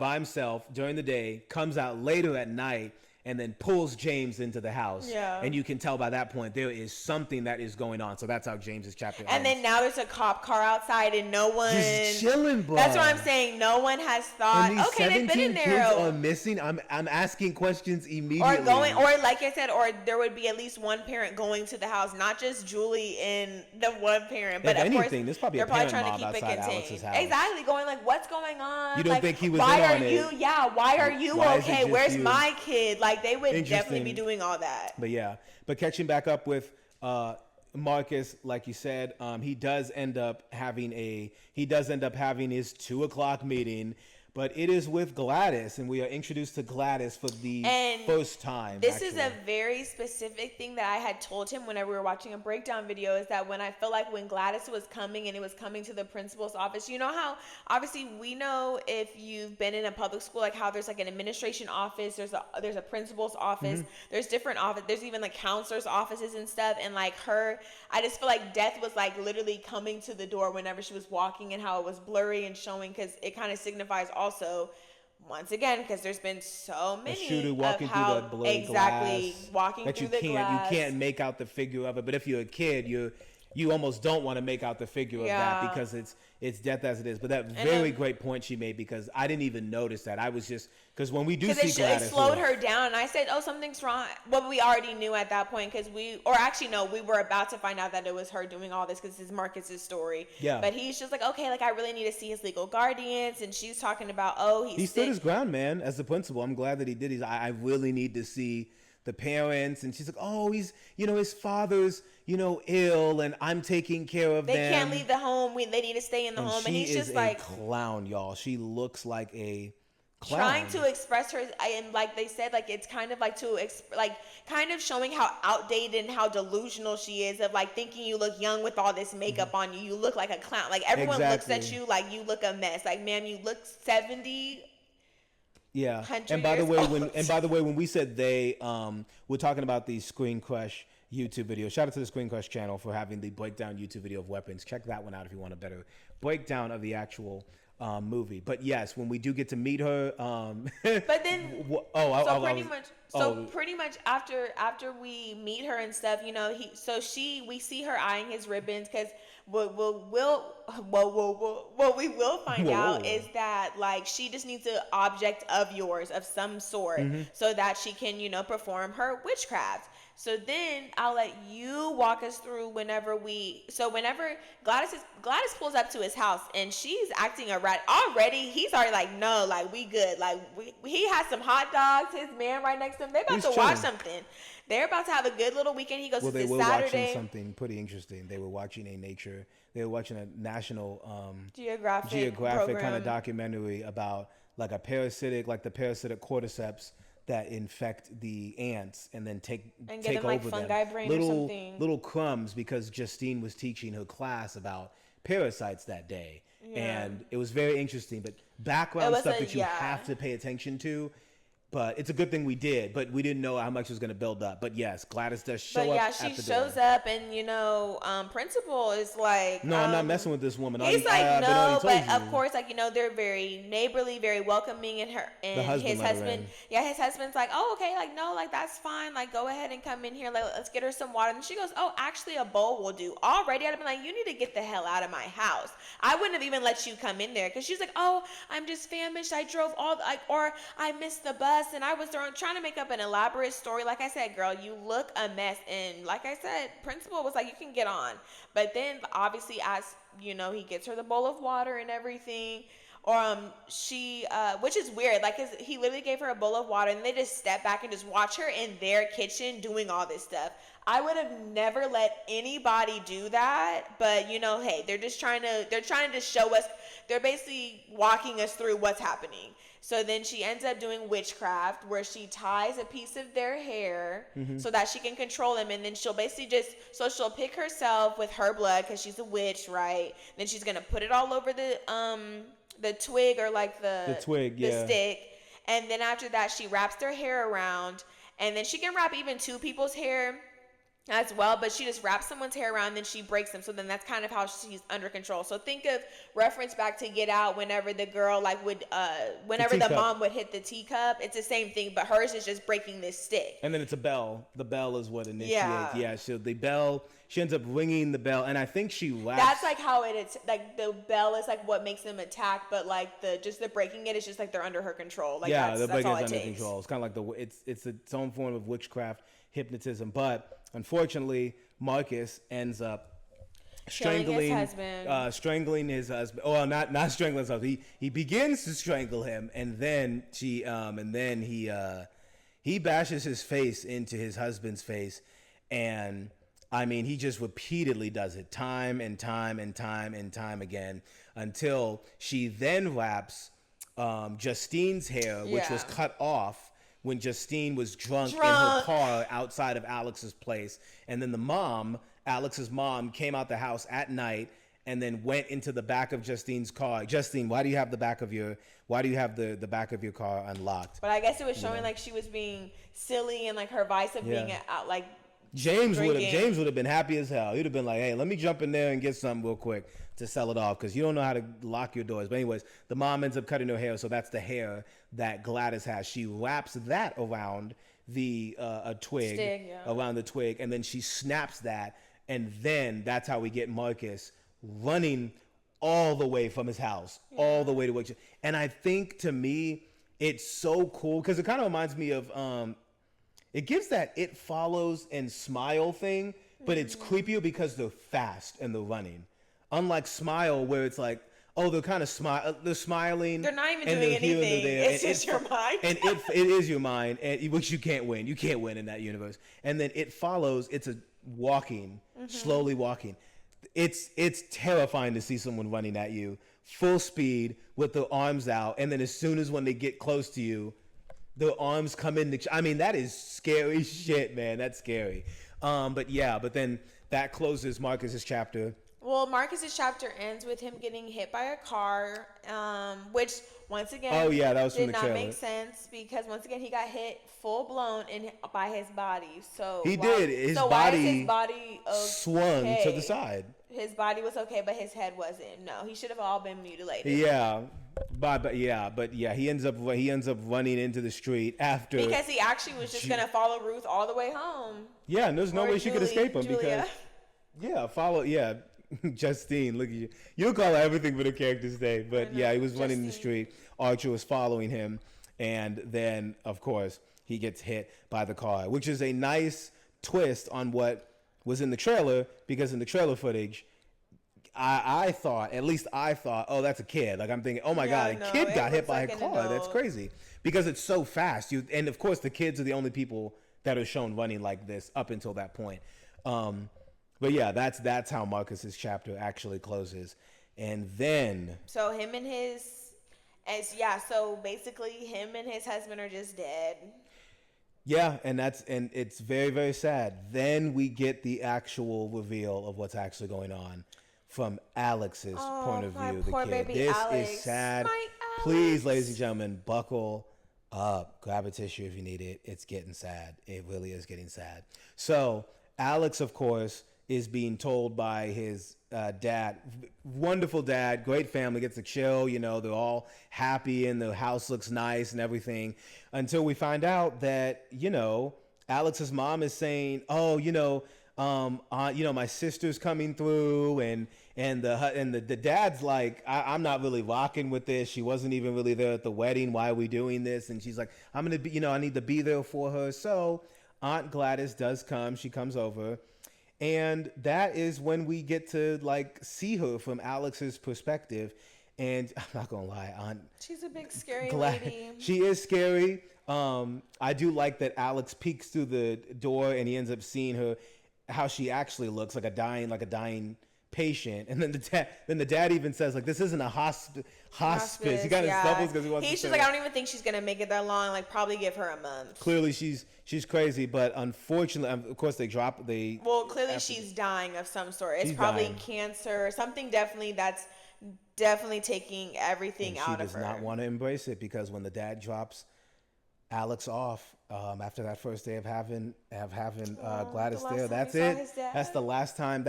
By himself during the day, comes out later at night, and then pulls James into the house. Yeah. And you can tell by that point there is something that is going on. So that's how James's chapter ends. And then now there's a cop car outside, and no one just chilling, bro. That's what I'm saying. No one has thought. And these Okay, they've been in there. kids are missing. I'm asking questions immediately. Or like I said, or there would be at least one parent going to the house, not just Julie and the one parent. But if of anything, course, there's probably they're a parent probably trying mob to keep it outside contained. Alex's house. Exactly, going like, what's going on? You don't like, think he was why in are on you? it? Yeah, why are you Why is it okay? just Where's you? my kid? Like they would definitely Interesting. be doing all that. But catching back up with Marcus, like you said, he does end up having his 2:00 meeting, but it is with Gladys, and we are introduced to Gladys for the first time. This is a very specific thing that I had told him whenever we were watching a breakdown video, is that when I felt like when Gladys was coming and it was coming to the principal's office, you know how obviously we know if you've been in a public school, like how there's like an administration office, there's a principal's office, there's different office, there's even like counselors' offices and stuff, and like I just feel like death was like literally coming to the door whenever she was walking, and how it was blurry and showing because it kind of signifies also once again because there's been so many a shooter walking of how through the blurry glass walking that through the glass. you can't make out the figure of it. But if you're a kid, you almost don't want to make out the figure of that because it's death as it is. But that very great point she made, because I didn't even notice that. I was just because when we do see Gladys, it slowed her down, and I said, "Oh, something's wrong." Well, we already knew at that point because we were about to find out that it was her doing all this because it's Marcus's story. Yeah. But he's just like, okay, like I really need to see his legal guardians, and she's talking about, he stood his ground, man, as the principal. I'm glad that he did. I really need to see the parents, and she's like, oh, he's his father's ill, and I'm taking care of them. They can't leave the home. They need to stay in the home, and he's just like a clown, y'all. She looks like a clown. Trying to express her, and like they said, like it's kind of like kind of showing how outdated and how delusional she is of like thinking you look young with all this makeup on you. You look like a clown. Like everyone looks at you like you look a mess. Like, ma'am, you look 70. Yeah. And by the way, when we said we're talking about the Screen Crush YouTube video. Shout out to the Screen Crush channel for having the breakdown YouTube video of Weapons. Check that one out if you want a better breakdown of the actual movie. But yes, when we do get to meet her, but then pretty much after we meet her and stuff, we see her eyeing his ribbons because what we will find out is that like she just needs an object of yours of some sort so that she can perform her witchcraft. So then I'll let you walk us through whenever Gladys pulls up to his house and she's acting a rat already. He's already like, no, like we good. Like he has some hot dogs. His man right next to him. They're about to watch something. They're about to have a good little weekend. He goes, well, they it's were Saturday. watching something pretty interesting. They were watching They were watching a national Geographic kind of documentary about like the parasitic cordyceps that infect the ants and then take them, over like, fungi them. brain or something. Little crumbs, because Justine was teaching her class about parasites that day. Yeah. And it was very interesting, but background stuff that you have to pay attention to. But it's a good thing we did, but we didn't know how much it was going to build up. But yes, Gladys does show up. But yeah, she shows up, and Principal is like, no, I'm not messing with this woman. He's like, no, but of course, like, they're very neighborly, very welcoming, and his husband, his husband's like, oh, okay, like, no, like, that's fine, like, go ahead and come in here, like, let's get her some water. And she goes, oh, actually, a bowl will do. Already, I'd have been like, you need to get the hell out of my house. I wouldn't have even let you come in there, because she's like, oh, I'm just famished. I drove or I missed the bus. And I was trying to make up an elaborate story. Like I said, girl, you look a mess. And like I said, Principal was like, you can get on. But then obviously as, he gets her the bowl of water and everything. Or she, which is weird. Like he literally gave her a bowl of water and they just step back and just watch her in their kitchen doing all this stuff. I would have never let anybody do that. But hey, they're trying to show us, they're basically walking us through what's happening. So then she ends up doing witchcraft where she ties a piece of their hair so that she can control them. And then she'll basically she'll pick herself with her blood because she's a witch, right? Then she's going to put it all over the twig or like the stick. And then after that, she wraps their hair around. And then she can wrap even two people's hair as well, but she just wraps someone's hair around and then she breaks them. So then that's kind of how she's under control. So think of reference back to Get Out whenever the girl whenever the mom would hit the teacup. It's the same thing, but hers is just breaking this stick. And then it's a bell. The bell is what initiates. Yeah. So the bell, she ends up ringing the bell, and I think she wraps. That's like how it is. Like the bell is like what makes them attack, but like the breaking it is just like they're under her control. Like the breaking is under control. It's kind of like it's its own form of witchcraft, hypnotism, but. Unfortunately, Marcus ends up strangling his husband. Oh, not strangling his husband. He begins to strangle him, and then he bashes his face into his husband's face, and I mean he just repeatedly does it time and time and time and time again until she then wraps Justine's hair, which was cut off when Justine was drunk in her car outside of Alex's place. And then Alex's mom, came out the house at night and then went into the back of Justine's car. Justine, why do you have the back of your car unlocked? But I guess it was showing like she was being silly and like her vice of being out like James would have been happy as hell. He'd have been like, hey, let me jump in there and get something real quick to sell it off because you don't know how to lock your doors. But anyways, the mom ends up cutting her hair, so that's the hair that Gladys has. She wraps that around a twig, around the twig, and then she snaps that, and then that's how we get Marcus running all the way from his house, all the way to work. And I think to me, it's so cool because it kind of reminds me of it gives that It Follows and Smile thing, but it's creepier because they're fast and they're running. Unlike Smile, where it's like, oh, they're kind of they're smiling. They're not even doing anything. It's just your mind. And it is your mind, which you can't win. You can't win in that universe. And then It Follows. It's a walking, slowly walking. It's terrifying to see someone running at you, full speed with their arms out, and then as soon as when they get close to you, their arms come in. I mean, that is scary shit, man. That's scary. But then that closes Marcus's chapter. Well, Marcus's chapter ends with him getting hit by a car, which once again, that was did not make sense because once again he got hit full blown by his body. So his body swung to the side. His body was okay, but his head wasn't. No, he should have all been mutilated. Yeah. But he ends up running into the street after because he actually was just gonna follow Ruth all the way home. Yeah, and there's no way she could escape him because Justine, look at you. You'll call her everything but a character's name. But he was running in the street. Archer was following him, and then of course he gets hit by the car, which is a nice twist on what was in the trailer, because in the trailer footage, I thought, at least I thought, oh, that's a kid. Like, I'm thinking, oh my God, a kid got hit by a car. That's crazy. Because it's so fast. And of course, the kids are the only people that are shown running like this up until that point. But yeah, that's how Marcus's chapter actually closes. And then. So so basically him and his husband are just dead. Yeah, and it's very, very sad. Then we get the actual reveal of what's actually going on from Alex's point of view. Poor the kid. Baby This Alex. is sad. My Please, ladies and gentlemen, buckle up. Grab a tissue if you need it. It's getting sad. It really is getting sad. So Alex, of course, is being told by his dad, wonderful dad, great family, gets to chill. They're all happy and the house looks nice and everything, until we find out that Alex's mom is saying, oh, my sister's coming through, and the dad's like, I'm not really rocking with this. She wasn't even really there at the wedding. Why are we doing this? And she's like, I'm gonna be, I need to be there for her. So Aunt Gladys does come. She comes over, and that is when we get to see her from Alex's perspective. And I'm not gonna lie, she's a big scary lady. She is scary. I do like that Alex peeks through the door and he ends up seeing her, how she actually looks, like a dying patient. And then the dad even says, this isn't a hospice. He kind of stumbles because he wants to. He's just like, I don't even think she's gonna make it that long. Probably give her a month. Clearly, she's crazy, but unfortunately, of course, clearly she's dying of some sort. It's probably cancer or something. That's definitely taking everything out of her. She does not want to embrace it, because when the dad drops Alex off after that first day of having Gladys there, that's it. That's the last time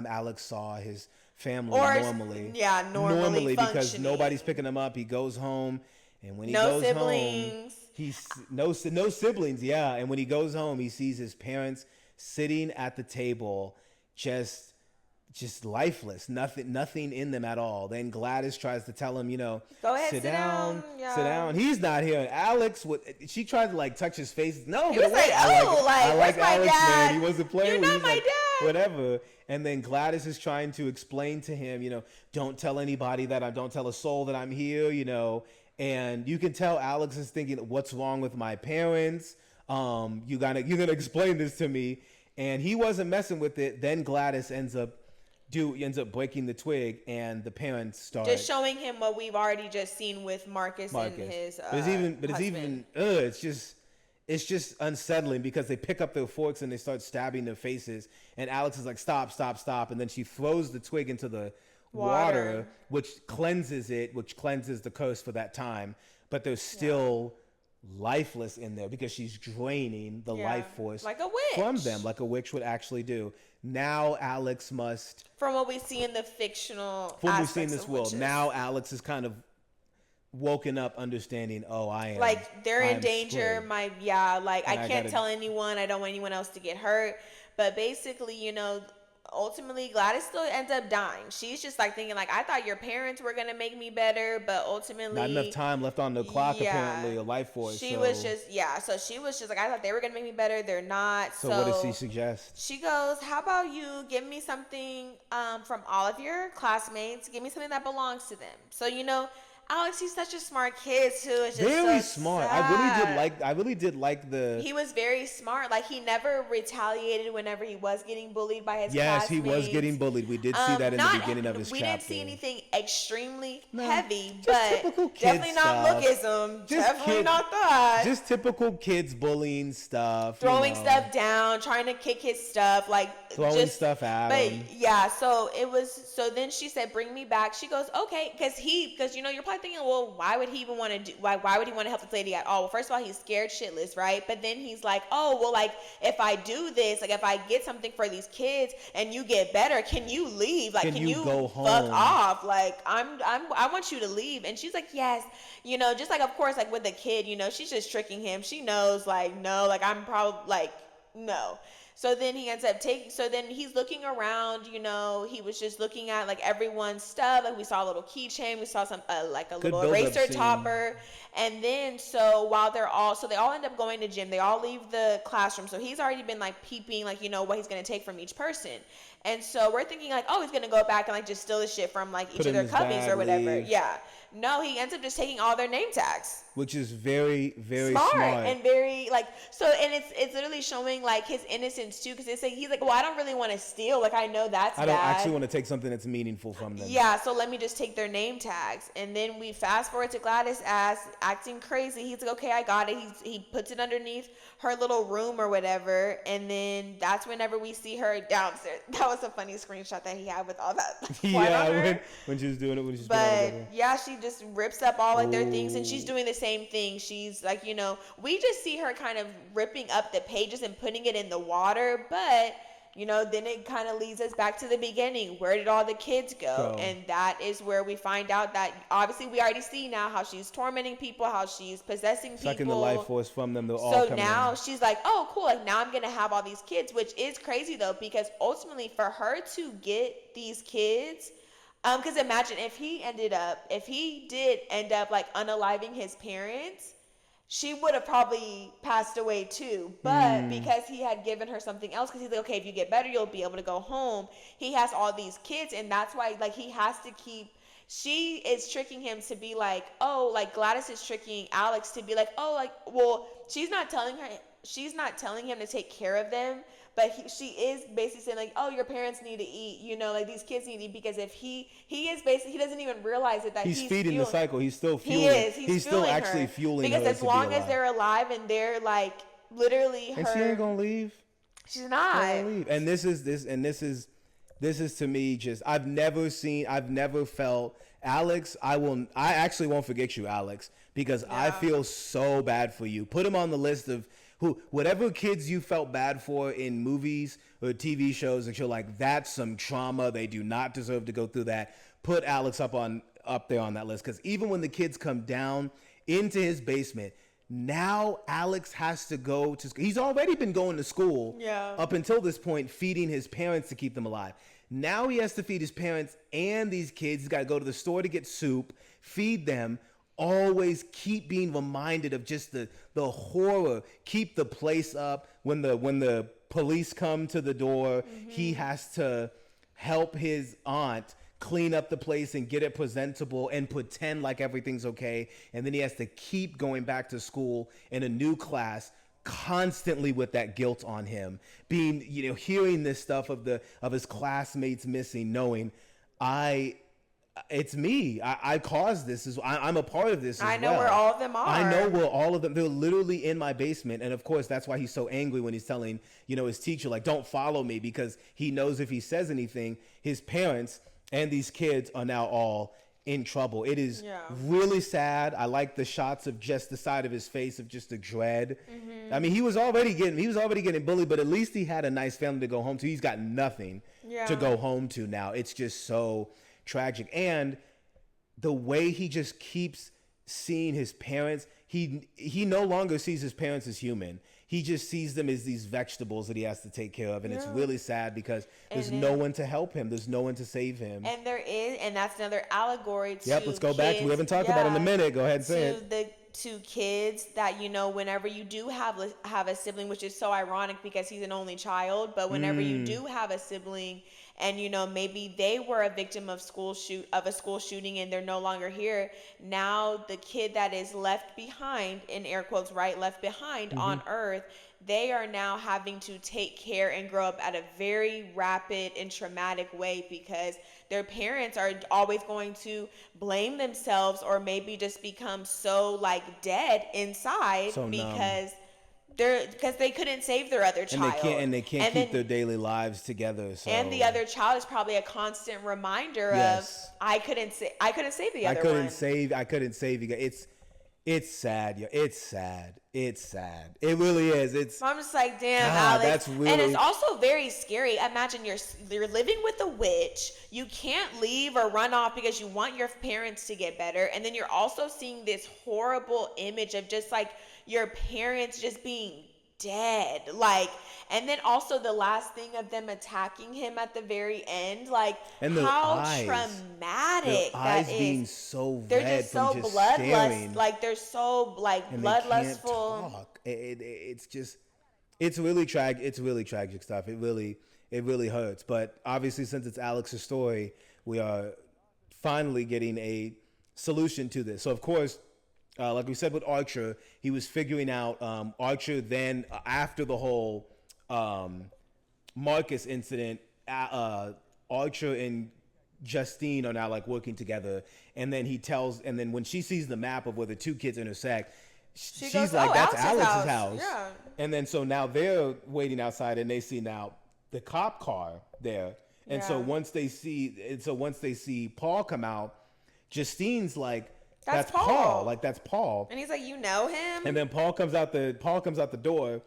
Alex saw his family normally, because nobody's picking him up. He goes home, and when he goes home, he's no siblings. Yeah, and when he goes home, he sees his parents sitting at the table, just lifeless, nothing in them at all. Then Gladys tries to tell him, go ahead, sit down. Sit down. He's not here. And Alex, she tried to touch his face. No, he was like, I like Alex, dad? Man. He wasn't playing. You're not my dad. Whatever. And then Gladys is trying to explain to him, don't tell anybody don't tell a soul that I'm here, And you can tell Alex is thinking, what's wrong with my parents? You're gonna explain this to me. And he wasn't messing with it. Then Gladys ends up breaking the twig, and the parents start just showing him what we've already just seen with Marcus. And his husband. It's just unsettling, because they pick up their forks and they start stabbing their faces, and Alex is like, stop, and then she throws the twig into the water, which cleanses the curse for that time, but there's still lifeless in there, because she's draining the life force like a witch from them, like a witch would actually do. Now Alex must, from what we see in the fictional, from what we see in this world, now Alex is kind of woken up, understanding, they're in danger. Screwed. I can't tell anyone. I don't want anyone else to get hurt. But basically, ultimately Gladys still ends up dying. She's just thinking, I thought your parents were gonna make me better, but ultimately not enough time left on the clock, apparently, a life force. She was just I thought they were gonna make me better. They're not. So what does she suggest? She goes, how about you give me something from all of your classmates, give me something that belongs to them. So Alex, he's such a smart kid too. It's just very smart. Sad. I really did like the. He was very smart. He never retaliated whenever he was getting bullied by his classmates. Yes, he was getting bullied. We did see that in the beginning of his chapter. We didn't see anything extremely heavy, but definitely not lookism. Definitely not that. Just typical kids bullying stuff. Throwing stuff down, trying to kick his stuff, throwing stuff at him. Yeah, so it was. So then she said, "Bring me back." She goes, "Okay," because you're probably thinking, well, why would he even want to do? Why would he want to help this lady at all? Well, first of all, he's scared shitless, right? But then he's like, oh, well, if I do this, if I get something for these kids and you get better, can you leave? Can you go home? Fuck off? I want you to leave. And she's like, yes, just of course, with the kid, she's just tricking him. She knows, no, I'm probably no. So then he ends up so then he's looking around, he was just looking at like everyone's stuff. Like we saw a little keychain, we saw some like a Good little build-up eraser scene. topper. And then so while so they all end up going to gym, they all leave the classroom. So he's already been like peeping, like, what he's going to take from each person. And so we're thinking like, oh, he's going to go back and like just steal the shit from like each of their cubbies or whatever. Leave. Yeah. No, he ends up just taking all their name tags. Which is very, very smart. And very like, so, and it's literally showing like his innocence too. Cause it's like, he's like, well, I don't really want to steal. Like, I know that's bad. I don't actually want to take something that's meaningful from them. Yeah. So let me just take their name tags. And then we fast forward to Gladys acting crazy. He's like, okay, I got it. He puts it underneath her little room or whatever. And then that's whenever we see her downstairs. That was a funny screenshot that he had with all that. Yeah. When she was doing it, but yeah, she just rips up all like their things, and she's doing the same thing. She's like, we just see her kind of ripping up the pages and putting it in the water, but then it kind of leads us back to the beginning. Where did all the kids go? And that is where we find out that obviously we already see now how she's tormenting people, how she's possessing people, sucking the life force from them. So now she's like, oh, cool. Like now I'm going to have all these kids, which is crazy though, because ultimately for her to get these kids, because imagine if he did end up like unaliving his parents, she would have probably passed away too. But because he had given her something else, because he's like, okay, if you get better, you'll be able to go home. He has all these kids, and that's why like he has to keep. She is tricking him to be like, oh, like Gladys is tricking Alex to be like, oh, like, well, she's not telling him to take care of them. But she is basically saying like, oh, your parents need to eat, like these kids need to eat, because if he doesn't even realize it, that he's feeding the cycle. He's still fueling. He is. He's still actually fueling her. Because as long as they're alive and they're like literally and she ain't gonna leave. She's not. And this is to me just I've never felt Alex. I actually won't forget you, Alex, because I feel so bad for you. Put him on the list of whatever kids you felt bad for in movies or TV shows, and you're like, that's some trauma. They do not deserve to go through that. Put Alex up there on that list, because even when the kids come down into his basement, now Alex has to go to school. He's already been going to school up until this point, feeding his parents to keep them alive. Now he has to feed his parents and these kids. He's got to go to the store to get soup, feed them. Always keep being reminded of just the horror. Keep the place up. When the police come to the door, he has to help his aunt clean up the place and get it presentable and pretend like everything's okay. And then he has to keep going back to school in a new class, constantly with that guilt on him, being, hearing this stuff of his classmates missing, knowing it's me. I caused this. I'm a part of this as well. I know where all of them are. I know where all of them. They're literally in my basement. And of course, that's why he's so angry when he's telling, his teacher, like, don't follow me, because he knows if he says anything, his parents and these kids are now all in trouble. It is really sad. I like the shots of just the side of his face of just the dread. I mean, he was already getting bullied, but at least he had a nice family to go home to. He's got nothing to go home to now. It's just so tragic. And the way he just keeps seeing his parents, he no longer sees his parents as human. He just sees them as these vegetables that he has to take care of. And it's really sad, because there's no one to help him. There's no one to save him. And that's another allegory to let's go back. We haven't talked about it in a minute. Go ahead and say it. To kids that, whenever you do have a sibling, which is so ironic because he's an only child, but whenever you do have a sibling and, maybe they were a victim of a school shooting and they're no longer here, now the kid that is left behind, in air quotes, right, left behind on Earth, they are now having to take care and grow up at a very rapid and traumatic way, because their parents are always going to blame themselves or maybe just become so like dead inside, because they couldn't save their other child, and they can't keep their daily lives together. So. And the other child is probably a constant reminder of I couldn't save the other one. I couldn't save you. It's sad. Yeah, it's sad. It's sad. It really is. I'm just like, damn, Alex. That's really... And it's also very scary. Imagine you're living with a witch. You can't leave or run off because you want your parents to get better. And then you're also seeing this horrible image of just like your parents just being dead. Like, and then also the last thing of them attacking him at the very end, like, And the how eyes. traumatic The that eyes is. being so They're red just from so just bloodlust, staring, like they're so like and they can't bloodlustful. talk. It's just, it's really tragic. It's really tragic stuff. It really hurts. But obviously, since it's Alex's story, we are finally getting a solution to this. So of course, like we said with Archer, he was figuring out Archer. Then after the whole Marcus incident, Archer and Justine are now like working together, and then and then when she sees the map of where the two kids intersect, she's goes, like, "Oh, that's Alex's Alex's house." house. Yeah. And then so now they're waiting outside, and they see now the cop car there. And so Yeah. once they see Paul come out, Justine's like, That's Paul. Paul. Like, that's Paul. And he's like, you know him? And then Paul comes out the door,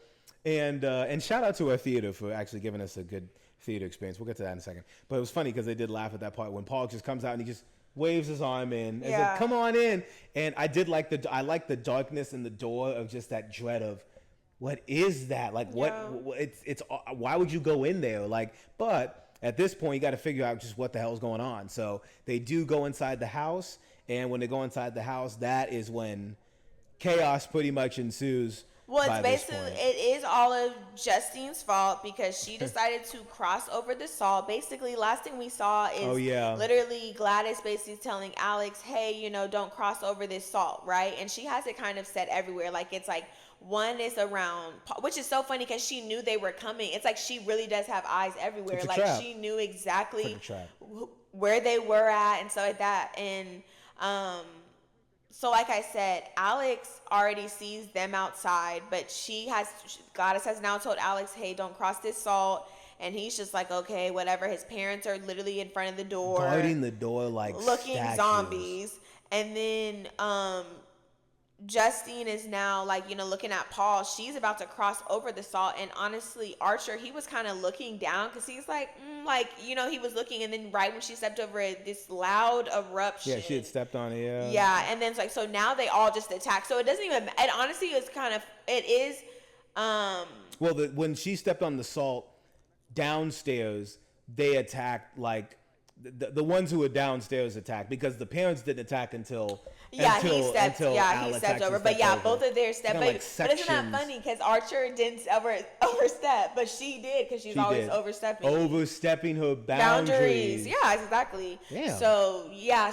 and shout out to our theater for actually giving us a good theater experience. We'll get to that in a second. But it was funny because they did laugh at that part when Paul just comes out and he just waves his arm in and said, "Come on in." And I like the darkness in the door of just that dread of, what is that? Like, what it's why would you go in there? Like, but at this point you got to figure out just what the hell's going on. So they do go inside the house, and when they go inside the house, that is when chaos pretty much ensues. Well, it's basically, it is all of Justine's fault because she decided to cross over the salt. Basically, last thing we saw is literally Gladys basically telling Alex, hey, you know, don't cross over this salt, right? And she has it kind of set everywhere. Like, it's like, one is around, which is so funny because she knew they were coming. It's like she really does have eyes everywhere. It's a like, trap. she knew exactly It's like a trap. where they were at and stuff like that. And, so like I said, Alex already sees them outside, but Gladys has now told Alex, hey, don't cross this salt. And he's just like, okay, whatever. His parents are literally in front of the door. Guarding the door like looking statues. Zombies. And then Justine is now like, you know, looking at Paul. She's about to cross over the salt. And honestly, Archer, he was kind of looking down because he's like, like, you know, he was looking. And then right when she stepped over it, this loud eruption. Yeah, she had stepped on it, yeah. Yeah, and then it's like, so now they all just attack. So it doesn't even, and honestly, it is. Well, when she stepped on the salt downstairs, they attacked, like, the ones who were downstairs attacked because the parents didn't attack until he stepped over. But yeah, both of their steps. Like but isn't that funny? Because Archer didn't overstep, but she did because she's always overstepping her boundaries. Yeah, exactly. Yeah. So yeah,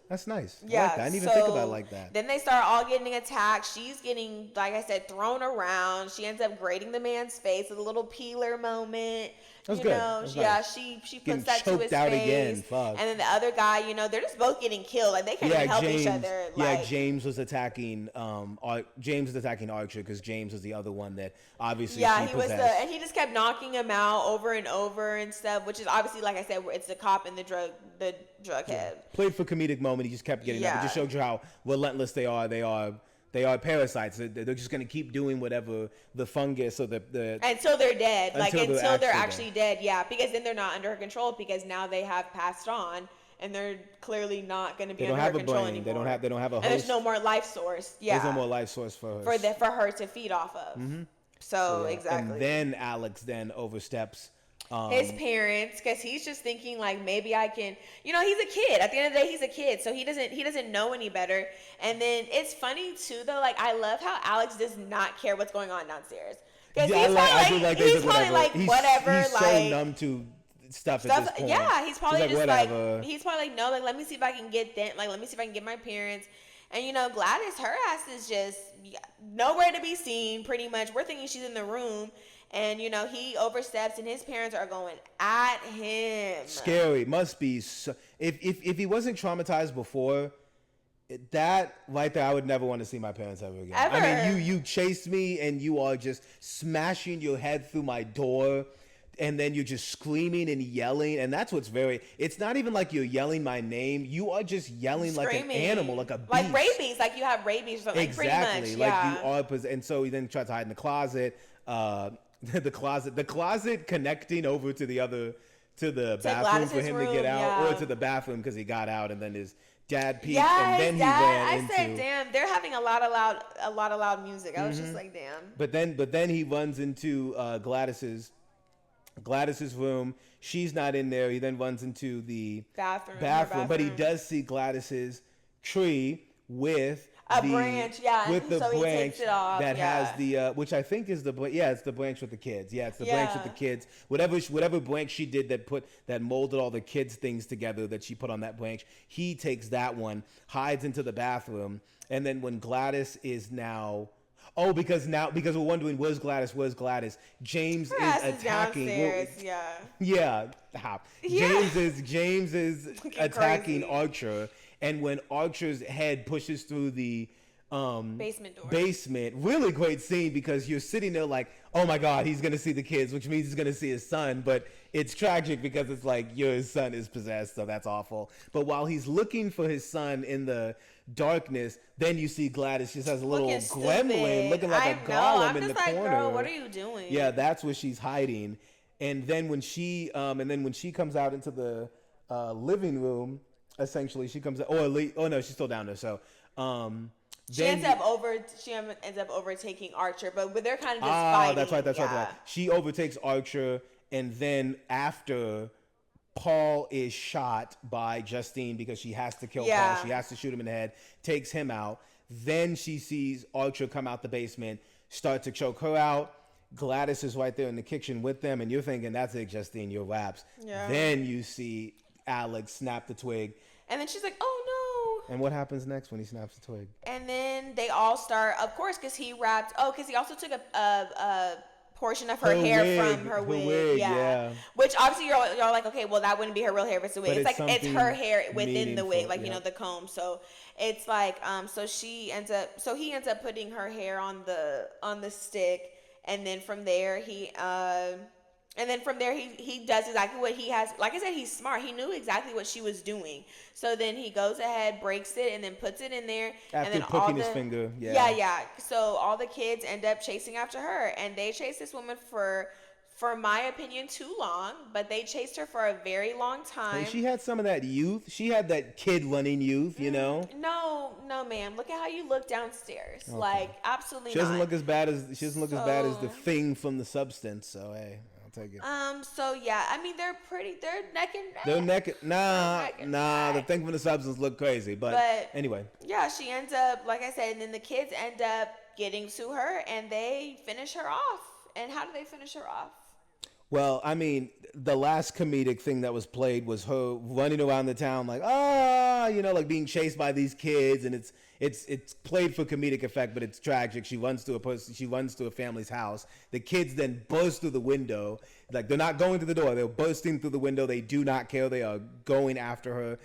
That's nice. Yeah, I like that. I didn't even think about it like that. Then they start all getting attacked. She's getting, like I said, thrown around. She ends up grating the man's face with a little peeler moment. That's good. Nice. She puts that to his out face. Again. Fuck. And then the other guy, you know, they're just both getting killed. Like, they can't even help each other. James was attacking Archer because James was the other one that obviously he was and he just kept knocking him out over and over and stuff, which is obviously, like I said, it's the cop and the drug head. Played for comedic moment. He just kept getting up. It just showed you how relentless they are. They are parasites. They're just going to keep doing whatever the fungus or the until they're dead. Until they're actually dead. Yeah, because then they're not under her control because now they have passed on and they're clearly not going to be under her control anymore. They don't have a host. And there's no more life source. Yeah. There's no more life source for her to feed off of. Mm-hmm. So exactly. And then Alex oversteps his parents, because he's just thinking like, maybe I can, you know, he's a kid. At the end of the day, he's a kid, so he doesn't know any better. And then it's funny too, though. Like, I love how Alex does not care what's going on downstairs. Because he's probably like whatever. He's so numb to stuff at this point. Yeah, he's probably just whatever. He's probably like, no, like, let me see if I can get them. Like, let me see if I can get my parents. And, you know, Gladys, her ass is just nowhere to be seen, pretty much. We're thinking she's in the room. And, you know, he oversteps and his parents are going at him. Scary. Must be. If he wasn't traumatized before, that right there, I would never want to see my parents ever again. Ever. I mean, you chased me and you are just smashing your head through my door. And then you're just screaming and yelling. And that's what's it's not even like you're yelling my name. You are just yelling screaming. Like an animal, like a beast. Like rabies, like you have rabies or something. Exactly. Pretty much, like you are. And so he then tried to hide in the closet. The closet connecting over to the bathroom for him to get out, or to the bathroom because he got out and then his dad peeked, Yeah, and then his he ran dad. I into. said, "Damn, they're having a lot of loud music." I was just like, "Damn." But then he runs into Gladys's room. She's not in there. He then runs into the Bathroom. but he does see Gladys's tree with A branch, yeah, with the so he branch takes it off, that yeah. has the which I think is it's the branch with the kids. Yeah, it's the branch with the Yeah. kids. Whatever branch she did that molded all the kids things together that she put on that branch. He takes that one, hides into the bathroom, and then when Gladys is now. Oh, because we're wondering, where's Gladys? James Her is ass attacking. downstairs. Yeah. Yeah, Yeah. James is Looking attacking crazy. Archer, and when Archer's head pushes through the Basement door. really great scene because you're sitting there like, oh my God, he's gonna see the kids, which means he's gonna see his son, but it's tragic because it's like your son is possessed, so that's awful. But while he's looking for his son in the darkness, then you see Gladys just has a little Looking gremlin stupid. looking like I a know. golem I'm in the just like, corner. girl, what are you doing? Yeah, that's where she's hiding. And then when she comes out into the living room, essentially she comes out. Oh no, she's still down there. So She ends up overtaking Archer, but they're kind of just ah, fighting. that's right. She overtakes Archer, and then after Paul is shot by Justine because she has to kill Paul. She has to shoot him in the head, takes him out. Then she sees Archer come out the basement, start to choke her out. Gladys is right there in the kitchen with them, and you're thinking, that's it, Justine, your raps. Yeah. Then you see Alex snap the twig. And then she's like, oh no. And what happens next when he snaps the twig? And then they all start, of course, because he also took a portion of her hair wig, from her her wig. wig, Yeah. yeah. Which obviously you're like, okay, well that wouldn't be her real hair if it's the wig. But It's it's like it's something her hair within the wig, meaningful, like yeah. the comb. So it's like so he ends up putting her hair on the stick, and then from there he does exactly what he has. Like I said, he's smart. He knew exactly what she was doing. So then he goes ahead, breaks it, and then puts it in there. After and then pricking his finger, yeah. Yeah. So all the kids end up chasing after her, and they chase this woman for my opinion, too long. But they chased her for a very long time. She had some of that youth. She had that kid running youth, you know. No, ma'am. Look at how you look downstairs. Okay. Like absolutely. She doesn't not. look as bad as the So- thing from the substance. So hey, I'll take it. So yeah, I mean they're pretty. They're neck and neck. They're naked. Nah. neck and The neck. thing from the substance looked crazy, but anyway. Yeah, she ends up, like I said, and then the kids end up getting to her, and they finish her off. And how do they finish her off? Well, I mean, the last comedic thing that was played was her running around the town like, like being chased by these kids, and it's played for comedic effect, but it's tragic. She runs to a family's house. The kids then burst through the window. Like, they're not going through the door. They're bursting through the window. They do not care. They are going after her,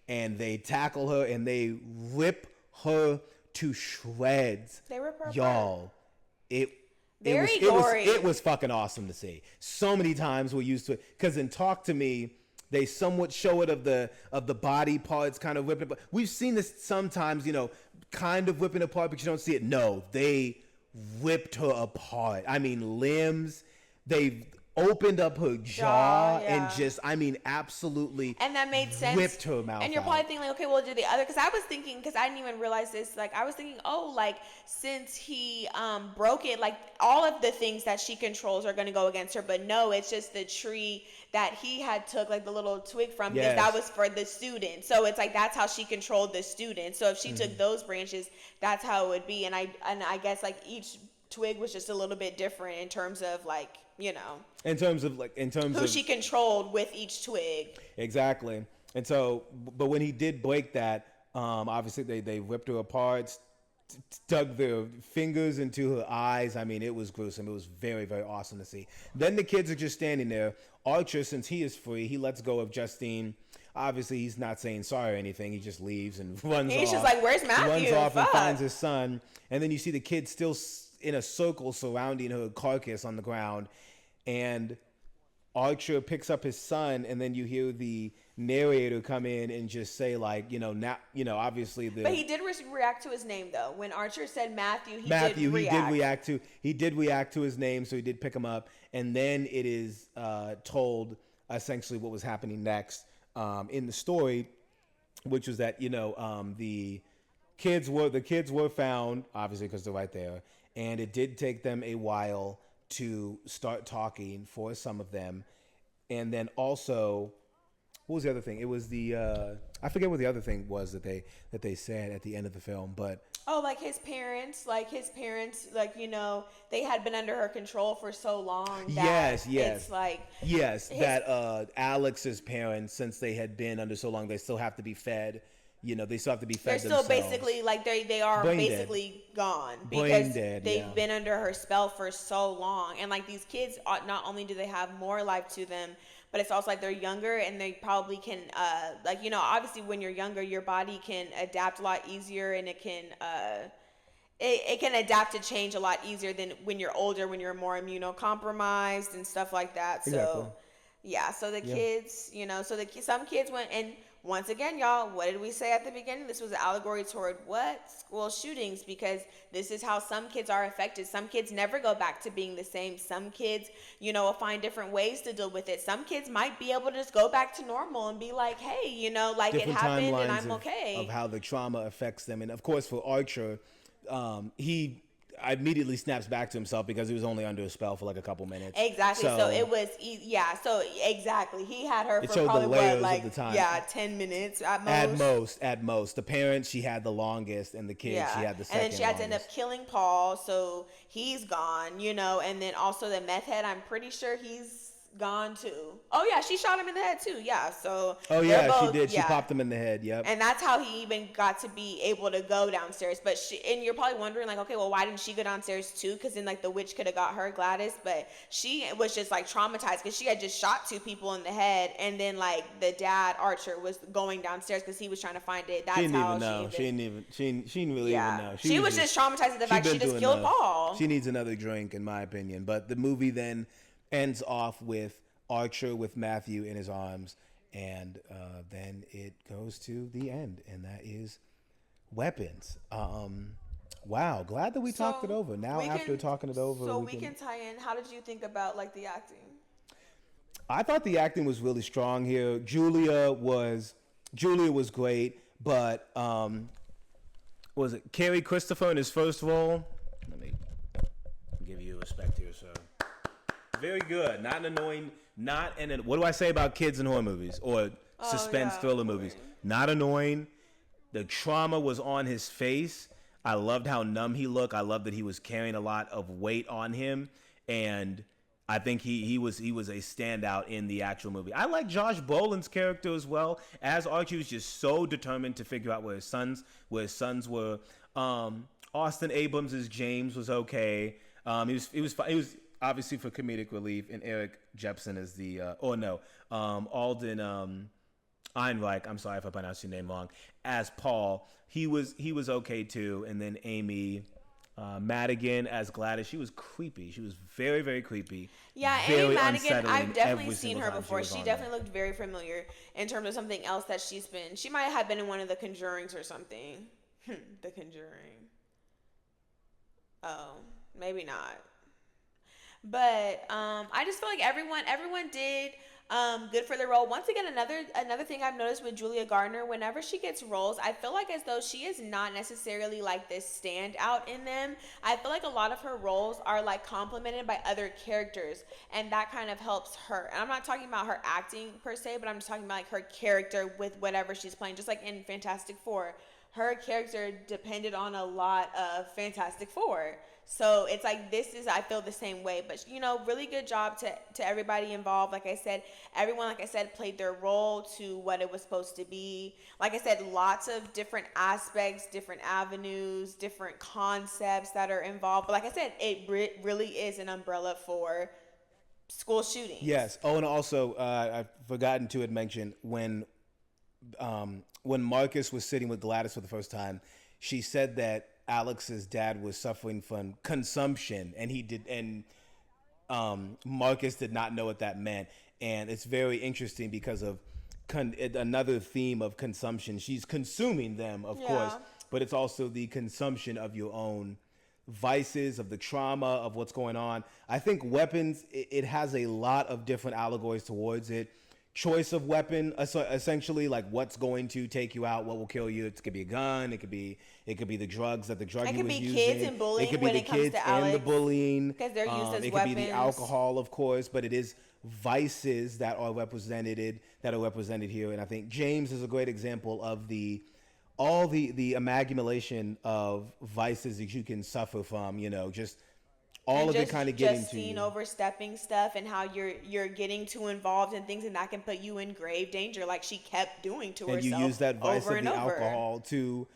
and they tackle her, and they rip her to shreds. They rip her apart. Y'all, Very gory. It was fucking awesome to see. So many times we're used to it. Because in Talk to Me, they somewhat show it of the body parts kind of ripping apart. We've seen this sometimes, kind of ripping apart, but you don't see it. No, they ripped her apart. I mean, limbs. They opened up her jaw yeah. and just, absolutely And that made sense. ripped her mouth And you're out. probably thinking, like, okay, well, do the other? Because I was thinking, because I didn't even realize this. Like, I was thinking, since he broke it, like all of the things that she controls are going to go against her. But no, it's just the tree that he had took, like the little twig from, because that was for the student. So it's like that's how she controlled the student. So if she took those branches, that's how it would be. And I guess like each twig was just a little bit different in terms of like, in terms who of she controlled with each twig. Exactly. And so, but when he did break that, obviously they ripped her apart, dug their fingers into her eyes. I mean, it was gruesome. It was very, very awesome to see. Then the kids are just standing there. Archer, since he is free, he lets go of Justine. Obviously, he's not saying sorry or anything. He just leaves and runs off. He's just like, where's Matthew? Runs off and Fuck. finds his son. And then you see the kids still in a circle surrounding her carcass on the ground. And Archer picks up his son, and then you hear the narrator come in and just say, like, now, obviously the. But he did react to his name though. When Archer said Matthew, he did react to his name, so he did pick him up, and then it is told essentially what was happening next in the story. which was that the kids were found obviously because they're right there, and it did take them a while to start talking for some of them, and then also what was the other thing? It was the I forget what the other thing was that they said at the end of the film, but Oh, like his parents, like, they had been under her control for so long that yes. it's like That Alex's parents, since they had been under so long, they still have to be fed. They still have to be they're fed still themselves. basically like they are Brain basically gone Brain because dead, they've yeah. been under her spell for so long. And like these kids, not only do they have more life to them, but it's also like they're younger and they probably can obviously when you're younger your body can adapt a lot easier, and it can adapt to change a lot easier than when you're older, when you're more immunocompromised and stuff like that. Exactly. So yeah, so the kids, some kids went, and once again, y'all, what did we say at the beginning? This was an allegory toward what? School shootings, because this is how some kids are affected. Some kids never go back to being the same. Some kids, will find different ways to deal with it. Some kids might be able to just go back to normal and be like, hey, like Different it happened and timelines I'm okay. of how the trauma affects them, and of course for Archer, he immediately snaps back to himself because he was only under a spell for like a couple minutes. Exactly. So it was, So exactly, he had her for probably of the time. 10 minutes at most. At most. The parents, she had the longest, and the kids, she had the second. And then she had to end up killing Paul, so he's gone. And then also the meth head, I'm pretty sure he's gone too. Oh yeah, she shot him in the head too. Yeah, so she did. She popped him in the head. Yep. And that's how he even got to be able to go downstairs. But and you're probably wondering like, okay, well, why didn't she go downstairs too? Because then like the witch could have got her, Gladys, but she was just like traumatized because she had just shot 2 people in the head, and then like the dad Archer was going downstairs because he was trying to find it. That's she didn't how even know. She didn't really even know. She was just traumatized at the fact she just killed Paul. She needs another drink, in my opinion. But the movie then ends off with Archer with Matthew in his arms, and then it goes to the end, and that is weapons. Wow, glad that we talked it over. Now after talking it over, so we can tie in. How did you think about like the acting? I thought the acting was really strong here. Julia was great, but was it Kerry Christopher in his first role? Let me give you respect here, sir. Very good. Not an annoying. What do I say about kids in horror movies or suspense thriller movies? Not annoying. The trauma was on his face. I loved how numb he looked. I loved that he was carrying a lot of weight on him, and I think he was a standout in the actual movie. I like Josh Brolin's character as well. As Archie was just so determined to figure out where his sons were. Austin Abrams as James was okay. He was obviously for comedic relief, and Eric Jepsen is the Alden Einreich, I'm sorry if I pronounced your name wrong, as Paul. He was okay too. And then Amy Madigan as Gladys. She was creepy. She was very, very creepy. Yeah, very Amy Madigan, I've definitely every seen single her time before. was She on definitely looked very familiar in terms of something else that she's been. She might have been in one of the Conjurings or something. The Conjuring. Oh, maybe not. But I just feel like everyone did good for their role. Once again, another thing I've noticed with Julia Gardner, whenever she gets roles, I feel like as though she is not necessarily like this standout in them. I feel like a lot of her roles are like complemented by other characters, and that kind of helps her. And I'm not talking about her acting per se, but I'm just talking about like her character with whatever she's playing. Just like in Fantastic Four, her character depended on a lot of Fantastic Four. So it's like I feel the same way. But, really good job to everybody involved. Like I said, everyone, played their role to what it was supposed to be. Like I said, lots of different aspects, different avenues, different concepts that are involved. But like I said, it really is an umbrella for school shootings. Yes. Oh, and also, I've forgotten to mention when Marcus was sitting with Gladys for the first time, she said that Alex's dad was suffering from consumption, and Marcus did not know what that meant. And it's very interesting because of another theme of consumption. She's consuming them, of course, but it's also the consumption of your own vices, of the trauma, of what's going on. I think Weapons, it has a lot of different allegories towards it. choice of weapon, essentially, like what's going to take you out, what will kill you. It could be a gun, it could be the drugs that the druggie was using. It could be kids and bullying. It could be when the it comes kids to and Alex, the bullying. because they're used as it weapons. could be the alcohol, of course, but it is vices that are represented here. And I think James is a great example of all the amalgamation of vices that you can suffer from, just all of it kind of getting to you. Overstepping stuff and how you're getting too involved in things, and that can put you in grave danger, like she kept doing to herself. And you use that vice over of the alcohol to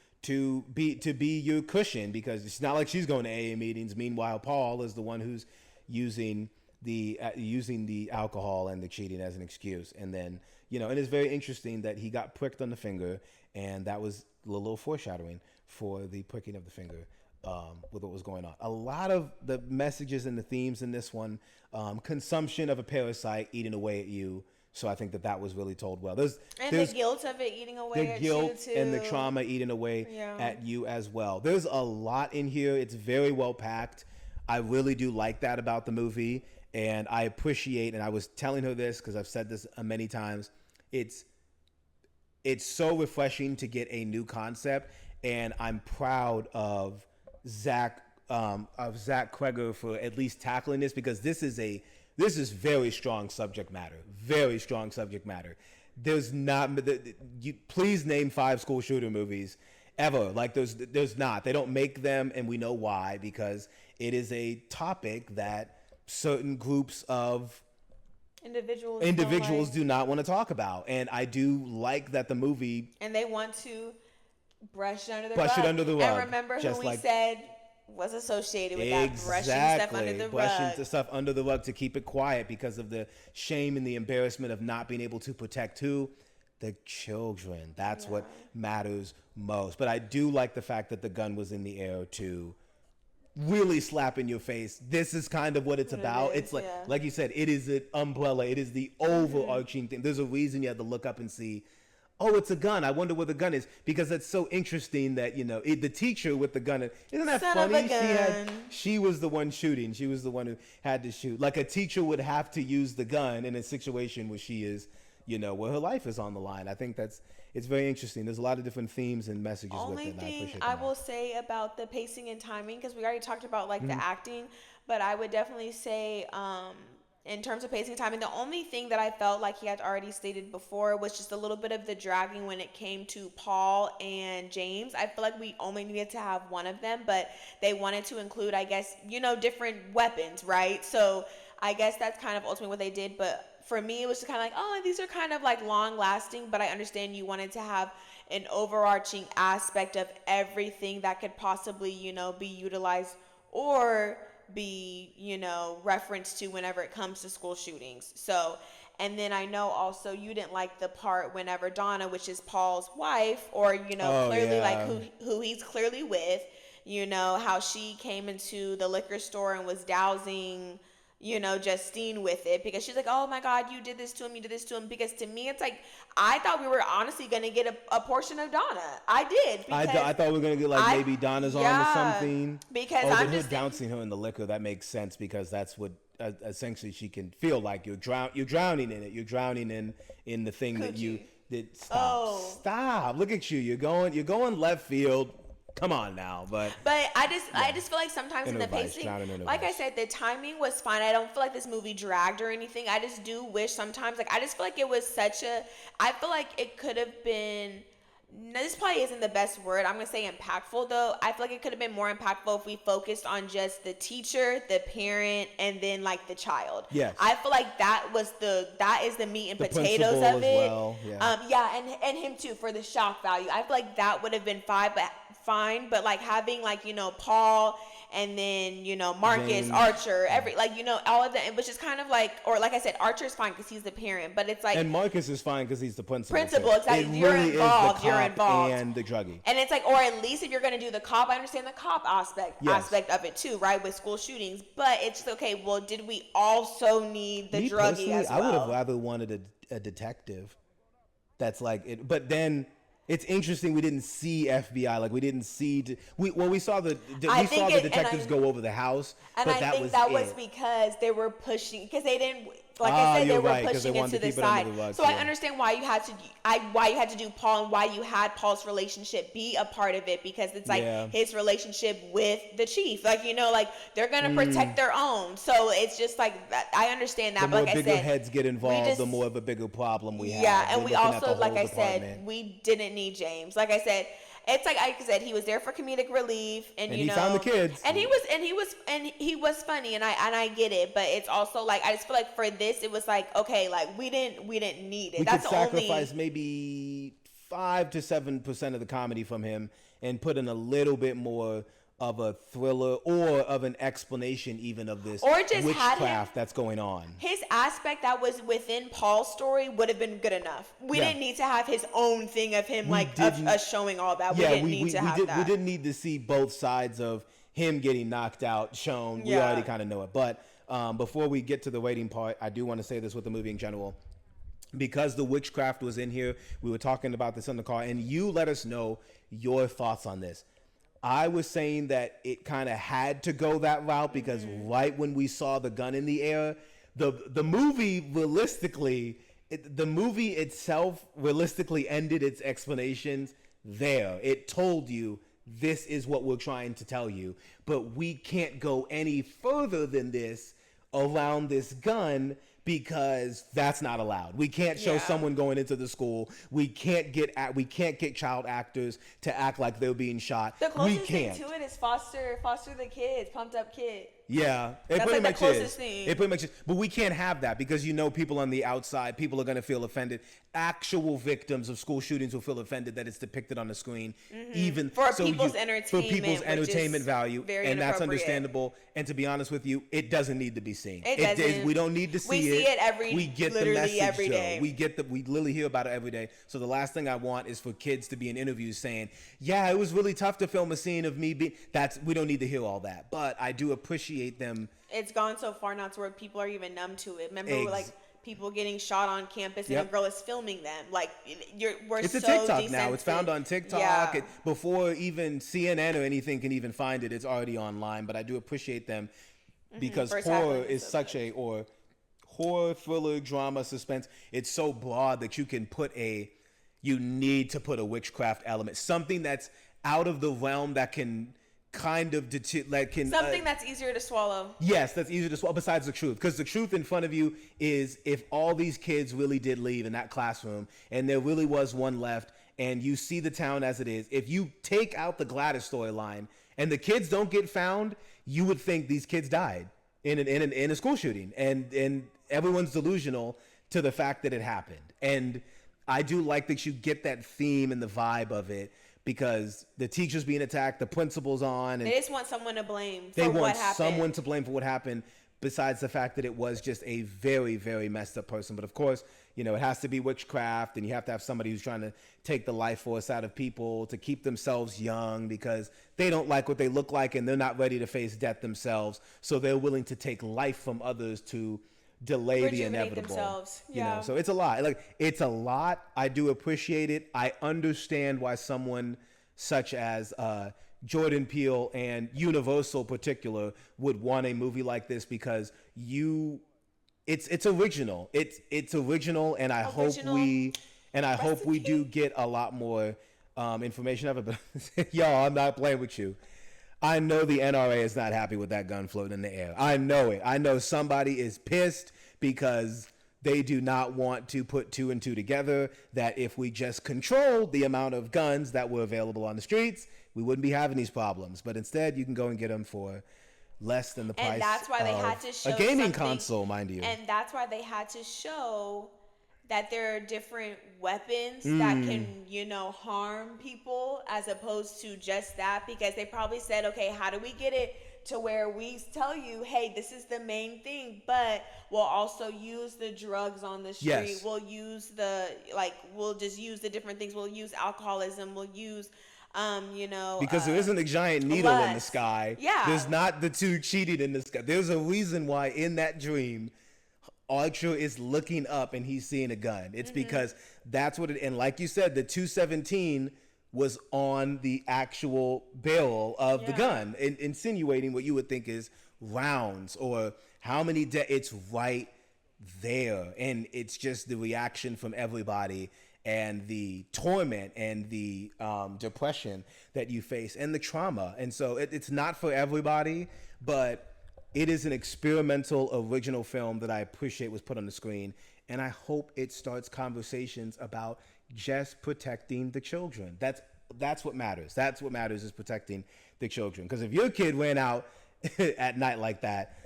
be your cushion, because it's not like she's going to AA meetings. Meanwhile, Paul is the one who's using the alcohol and the cheating as an excuse. And then, and it's very interesting that he got pricked on the finger, and that was a little foreshadowing for the pricking of the finger. With what was going on. A lot of the messages and the themes in this one, consumption of a parasite eating away at you. So I think that was really told well. There's the guilt of it eating away at you too. The guilt and the trauma eating away at you as well. There's a lot in here. It's very well packed. I really do like that about the movie. And I appreciate, and I was telling her this because I've said this many times, it's so refreshing to get a new concept. And I'm proud of Zach Cregger for at least tackling this, because this is very strong subject matter. There's not, please name 5 school shooter movies ever. Like there's not. They don't make them, and we know why, because it is a topic that certain groups of individuals do not want to talk about. And I do like that the movie, and they want to brush it under the rug. And remember who we said was associated with that, brushing stuff under the rug. Brushing stuff under the rug to keep it quiet because of the shame and the embarrassment of not being able to protect who? The children. That's what matters most. But I do like the fact that the gun was in the air to really slap in your face. This is kind of what it's about. It's like you said, it is an umbrella. It is the overarching thing. There's a reason you have to look up and see, oh, it's a gun. I wonder where the gun is, because it's so interesting that the teacher with the gun. Isn't that funny? She was the one shooting. She was the one who had to shoot. Like a teacher would have to use the gun in a situation where she is, where her life is on the line. I think it's very interesting. There's a lot of different themes and messages with it. Only thing I will say about the pacing and timing, because we already talked about the acting, but I would definitely say, in terms of pacing and timing, the only thing that I felt like he had already stated before was just a little bit of the dragging when it came to Paul and James. I feel like we only needed to have one of them, but they wanted to include, I guess, different weapons, right? So I guess that's kind of ultimately what they did. But for me, it was just kind of like, oh, these are kind of like long lasting, but I understand you wanted to have an overarching aspect of everything that could possibly, be utilized or be, referenced to whenever it comes to school shootings. So, and then I know also you didn't like the part whenever Donna, which is Paul's wife, or, clearly like who he's clearly with, how she came into the liquor store and was dousing, Justine with it, because she's like, oh my God, you did this to him, because to me, it's like, I thought we were honestly going to get a portion of Donna. I did. I thought we were going to get maybe Donna's arm or something. Because I'm just dousing her in the liquor. That makes sense, because that's what essentially she can feel like. You're drowning in it. You're drowning in the thing that you did. Stop. Look at you. You're going left field. Come on now, but I just feel like sometimes in the pacing, like I said, the timing was fine. I don't feel like this movie dragged or anything. I just do wish sometimes, I just feel like it was I feel like it could have been, this probably isn't the best word, I'm gonna say impactful though. I feel like it could have been more impactful if we focused on just the teacher, the parent, and then the child. Yes. I feel like that is the meat and potatoes of it. Well. And him too, for the shock value. I feel like that would have been fine, but having Paul and then Marcus, James, Archer, all of that, it was just kind of or like I said, Archer's fine because he's the parent, but it's and Marcus is fine because he's the principal. Exactly. You're involved and the druggie, and it's or at least if you're gonna do the cop, I understand the cop aspect of it too, right, with school shootings, but it's just, okay, well, did we also need the druggie as well? I would have rather wanted a detective that's it, but then it's interesting we didn't see FBI, we didn't see we saw the detectives go over the house, and but I think that was because they were pushing, because they didn't, like I said, they you're were right, 'cause they pushing it wanted to to the keep it under side. the rug, So I yeah. understand why you had to, why you had to do Paul and why you had Paul's relationship be a part of it, because it's like Yeah. his relationship with the chief. Like, you know, like they're gonna protect their own. So it's just like that. I understand that. The But more like I bigger said, heads get involved, just, the more of a bigger problem we yeah, have. and We're we looking at the also, like whole I department. said, we didn't need James. Like I said, it's like I said, he was there for comedic relief, and And you he know, found the kids. and he was funny, and I get it, but it's also like I just feel like for this, it was like, okay, like we didn't need it. We That's could the sacrifice only. maybe 5 to 7% of the comedy from him and put in a little bit more of a thriller or of an explanation even of this Or just had witchcraft him, that's going on. his aspect that was within Paul's story would have been good enough. We Yeah. didn't need to have his own thing of him, like of didn't- us showing all that. Yeah, we didn't need to have that. we didn't need to see both sides of him getting knocked out shown. We Yeah. already kind of know it. But before we get to the rating part, I do want to say this with the movie in general. Because the witchcraft was in here, we were talking about this in the car, and you let us know your thoughts on this. I was saying that it kind of had to go that route because right when we saw the gun in the air, the movie realistically, the movie itself realistically ended its explanations there. It told you this is what we're trying to tell you, but we can't go any further than this around this gun because that's not allowed. We can't show Yeah. someone going into the school. We can't get child actors to act like they're being shot. The We closest can't. thing to it is foster the kids, pumped up kid. Yeah, it That's pretty like the much closest is. thing. It pretty much is. But we can't have that because people on the outside, people are going to feel offended. Actual victims of school shootings will feel offended that it's depicted on the screen, even For so people's for entertainment, people's which entertainment is value, very and that's inappropriate. understandable. And to be honest with you, it doesn't need to be seen. It doesn't. We don't need to see it. We see it every- We get the literally message every though. day. We literally hear about it every day. So the last thing I want is for kids to be in interviews saying, "Yeah, it was really tough to film a scene of me being." We don't need to hear all that. But I do appreciate them. It's gone so far now to where people are even numb to it. Remember, Ex- like people getting shot on campus and Yep. a girl is filming them. Like we're It's so a TikTok now. desensitized. It's found on TikTok. Yeah. Before even CNN or anything can even find it, it's already online. But I do appreciate them because For horror tackling is it so such good. horror, thriller, drama, suspense. It's so broad that you need to put a witchcraft element, something that's out of the realm that can kind of Something that's easier to swallow. Yes, that's easy to swallow besides the truth. Because the truth in front of you is if all these kids really did leave in that classroom and there really was one left and you see the town as it is, if you take out the Gladys storyline and the kids don't get found, you would think these kids died in a school shooting. And everyone's delusional to the fact that it happened. And I do like that you get that theme and the vibe of it because the teacher's being attacked, the principal's on, and They just want someone to blame they for want what happened. someone to blame for what happened besides the fact that it was just a very, very messed up person. But of course, it has to be witchcraft and you have to have somebody who's trying to take the life force out of people to keep themselves young because they don't like what they look like and they're not ready to face death themselves. So they're willing to take life from others to delay the Rejuvenate inevitable. themselves. You know, Yeah. so it's a lot. It's a lot. I do appreciate it. I understand why someone such as Jordan Peele and Universal particular would want a movie like this because it's original. It's original, and I Original hope we do get a lot more information of it. But y'all, I'm not playing with you. I know the NRA is not happy with that gun floating in the air. I know it. I know somebody is pissed because they do not want to put two and two together, that if we just controlled the amount of guns that were available on the streets, we wouldn't be having these problems. But instead, you can go and get them for less than the price And that's why they had to show a gaming something- console, mind you. And that's why they had to show that there are different weapons that can, harm people as opposed to just that, because they probably said, okay, how do we get it to where we tell you, hey, this is the main thing, but we'll also use the drugs on the street. Yes. We'll use we'll just use the different things. We'll use alcoholism. We'll use, because there isn't a giant needle in the lust. sky. Yeah. There's not the two cheating in the sky. There's a reason why in that dream, Archer is looking up and he's seeing a gun. It's because that's what it, and like you said, the 217 was on the actual barrel of the gun, insinuating what you would think is rounds or how many, it's right there, and it's just the reaction from everybody and the torment and the depression that you face and the trauma. And so it's not for everybody, but it is an experimental original film that I appreciate was put on the screen, and I hope it starts conversations about just protecting the children. That's what matters. That's what matters, is protecting the children. Because if your kid ran out at night like that,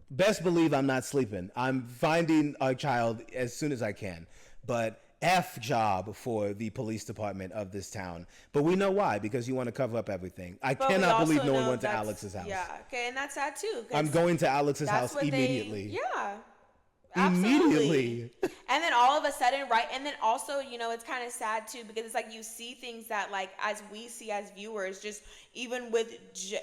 best believe I'm not sleeping. I'm finding our child as soon as I can. But F job for the police department of this town. But we know why, because you want to cover up everything. I But cannot we believe also no one know went to that's- Alex's house. Yeah, okay, and that's sad too. 'Cause I'm going to Alex's that's house what immediately. Yeah. Immediately. Absolutely. And then all of a sudden, right? And then also, it's kind of sad too, because it's like you see things that, like, as we see as viewers, just even with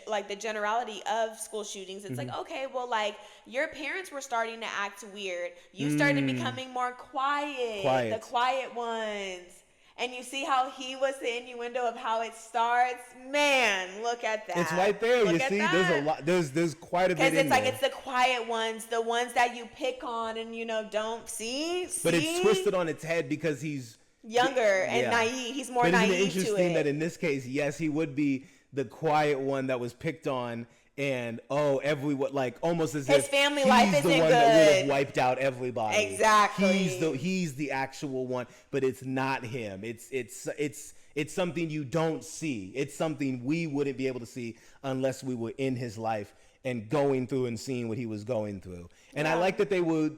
like the generality of school shootings, it's like, okay, well, like, your parents were starting to act weird. You started becoming more quiet. The quiet ones. And you see how he was the innuendo of how it starts. Man, look at that. It's right there. Look You at see, that. there's a lot. There's quite a bit in Because it's like there. it's the quiet ones, the ones that you pick on and don't see. But it's twisted on its head because he's younger and naive. He's more but naive isn't it interesting to it. that in this case, yes, he would be the quiet one that was picked on, and everyone, like, almost as His if family he's life the isn't one that would have good. wiped out everybody. Exactly. He's the actual one, but it's not him. It's something you don't see. It's something we wouldn't be able to see unless we were in his life and going through and seeing what he was going through. And I like that they were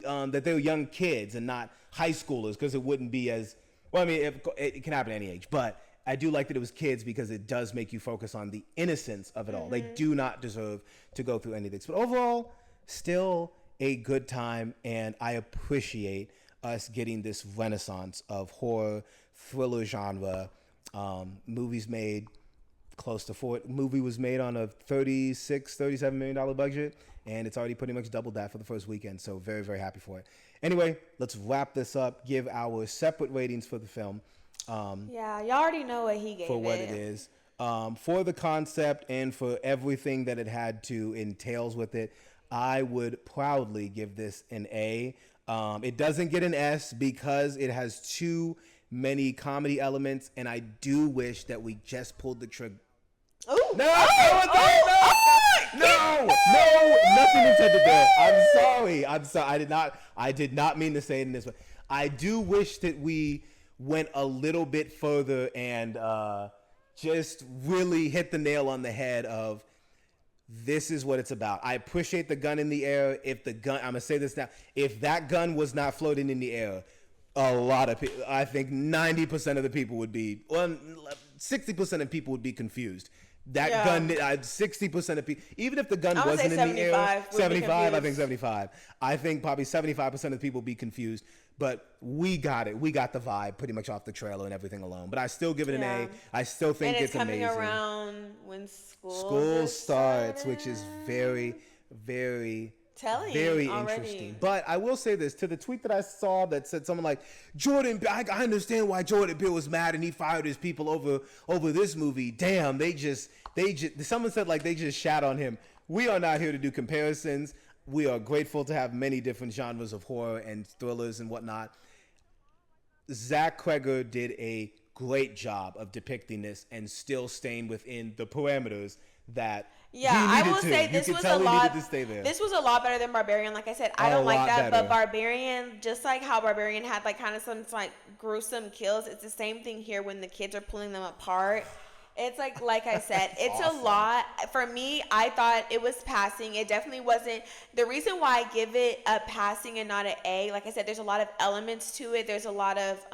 young kids and not high schoolers, because it wouldn't be as well. I mean, it can happen at any age, but I do like that it was kids, because it does make you focus on the innocence of it all. They do not deserve to go through anything. But overall, still a good time, and I appreciate us getting this renaissance of horror thriller genre. Movies made close to movie was made on a $37 million budget, and it's already pretty much doubled that for the first weekend. So very, very happy for it. Anyway, let's wrap this up, give our separate ratings for the film. Y'all already know what he gave for what it is, for the concept and for everything that it had to entails with it. I would proudly give this an A. It doesn't get an S because it has too many comedy elements, and I do wish that we just pulled the trigger. Ooh. No, nothing intended there. I'm sorry. I did not mean to say it in this way. I do wish that we went a little bit further and just really hit the nail on the head of this is what it's about. I appreciate the gun in the air. If the gun, I'm gonna say this now, if that gun was not floating in the air, a lot of people, I think 90% of the people would be, 60% of people would be confused. That gun, 60% of people, even if the gun wasn't in the air, 75, I think 75. I think probably 75% of the people would be confused. But we got it. We got the vibe pretty much off the trailer and everything alone. But I still give it an A. I still think it's amazing. And it's coming around when school starts, which is very, very telling, very already. Interesting. But I will say this, to the tweet that I saw that said something like, I understand why Jordan Peele was mad and he fired his people over this movie. Damn, someone said like they just shat on him. We are not here to do comparisons. We are grateful to have many different genres of horror and thrillers and whatnot. Zach Cregger did a great job of depicting this and still staying within the parameters that I will say this was a lot. This was a lot better than Barbarian. Like I said, I don't like that, but Barbarian, just like how Barbarian had like kind of some like gruesome kills, it's the same thing here when the kids are pulling them apart. It's like I said, it's awesome. A lot. For me, I thought it was passing. It definitely wasn't. The reason why I give it a passing and not an A, like I said, there's a lot of elements to it. There's a lot of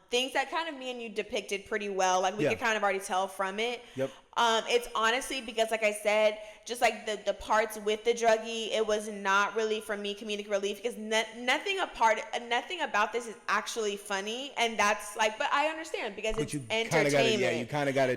things that kind of me and you depicted pretty well. Like we could kind of already tell from it. Yep. It's honestly because, like I said, just like the parts with the druggie, it was not really for me comedic relief because nothing about this is actually funny, and that's like. But I understand because it's entertainment. You kind of got to.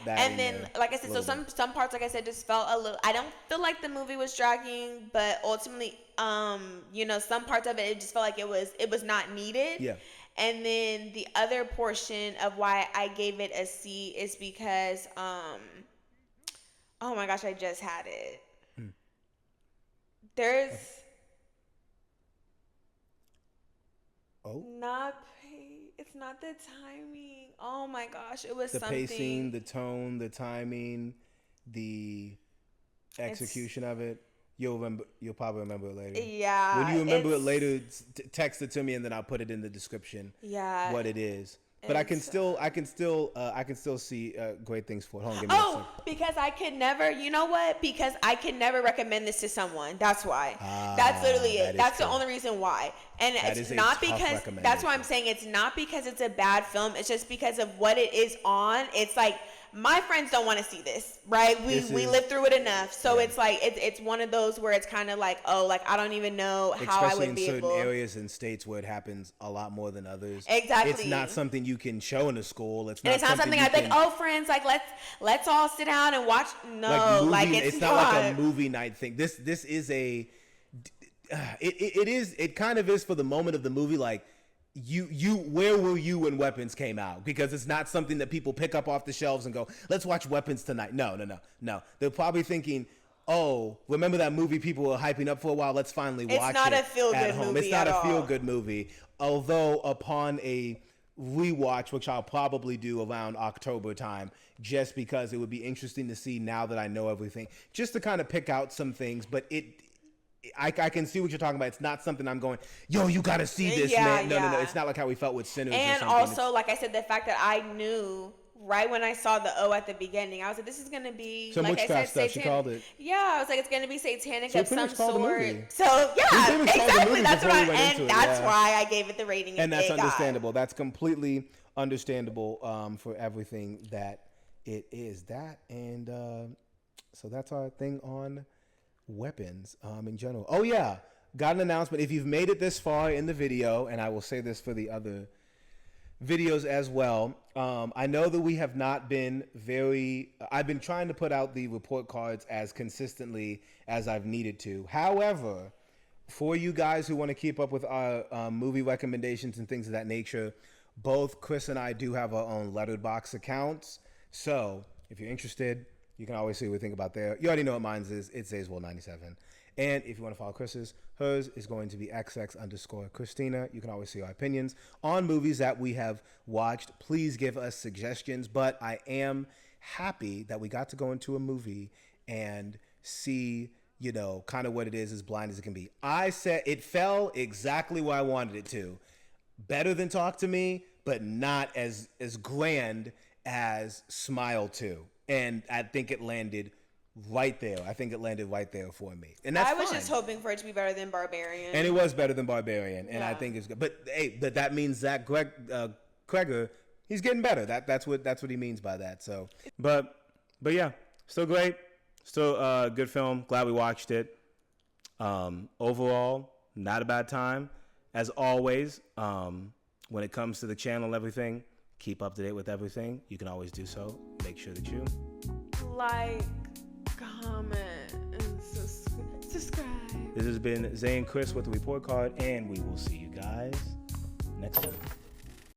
That and then, like I said, so some parts, like I said, just felt a little. I don't feel like the movie was dragging, but ultimately, some parts of it just felt like it was not needed. Yeah. And then the other portion of why I gave it a C is because, oh my gosh, I just had it. There's quote. It's not the timing. Oh my gosh, it was The something. pacing, the tone, the timing, the execution of it. You'll probably remember it later. Yeah. When you remember it later, text it to me, and then I'll put it in the description. Yeah. What it is. But I can still see great things for it. Hold on, give me a second. Because I could never, you know what? Because I could never recommend this to someone. That's why. That's literally it. That's the only reason why. And it's not because, that's why I'm saying it's not because it's a bad film. It's just because of what it is on. It's like, my friends don't want to see this, right? We lived through it enough. So it's like, it's one of those where it's kind of like, oh, like, I don't even know how I would be able. Especially in certain areas and states where it happens a lot more than others. Exactly. It's not something you can show in a school. It's not something I'd like, oh, friends, like, let's all sit down and watch. No, it's not like a movie night thing. This is it kind of is for the moment of the movie, like, where were you when Weapons came out? Because it's not something that people pick up off the shelves and go, let's watch Weapons tonight. No. They're probably thinking, oh, remember that movie people were hyping up for a while? Let's finally watch it. It's not a feel-good movie. It's not a feel-good movie. Although upon a rewatch, which I'll probably do around October time, just because it would be interesting to see now that I know everything, just to kind of pick out some things. But I can see what you're talking about. It's not something I'm going, yo, you got to see this, man. No. It's not like how we felt with Sinners. And also, like I said, the fact that I knew right when I saw the O at the beginning, I was like, this is going to be, some like I said, satanic. She called it. Yeah, I was like, it's going to be satanic of some sort. So, yeah, exactly. That's why I gave it the rating. And that's understandable. That's completely understandable for everything that it is. That, and so that's our thing on Weapons in general. Oh yeah, got an announcement. If you've made it this far in the video, and I will say this for the other videos as well, I know that we have not been I've been trying to put out the report cards as consistently as I've needed to. However, for you guys who want to keep up with our movie recommendations and things of that nature, both Chris and I do have our own Letterboxd accounts. So if you're interested, you can always see what we think about there. You already know what mine is. It's Zayswell97. And if you want to follow Chris's, hers is going to be XX_Christina. You can always see our opinions on movies that we have watched. Please give us suggestions. But I am happy that we got to go into a movie and see, kind of what it is, as blind as it can be. I said it fell exactly where I wanted it to. Better than Talk to Me, but not as grand as Smile 2. And I think it landed right there. For me. And that's I was just hoping for it to be better than Barbarian. And it was better than Barbarian. And I think it's good. But hey, that means Zach Cregger, he's getting better. That's what he means by that. So, but yeah, still great. Still a good film. Glad we watched it. Overall, not a bad time. As always, when it comes to the channel and everything, keep up to date with everything. You can always do so. Make sure that you like, comment, and subscribe. This has been Zay and Chris with the report card, and we will see you guys next time.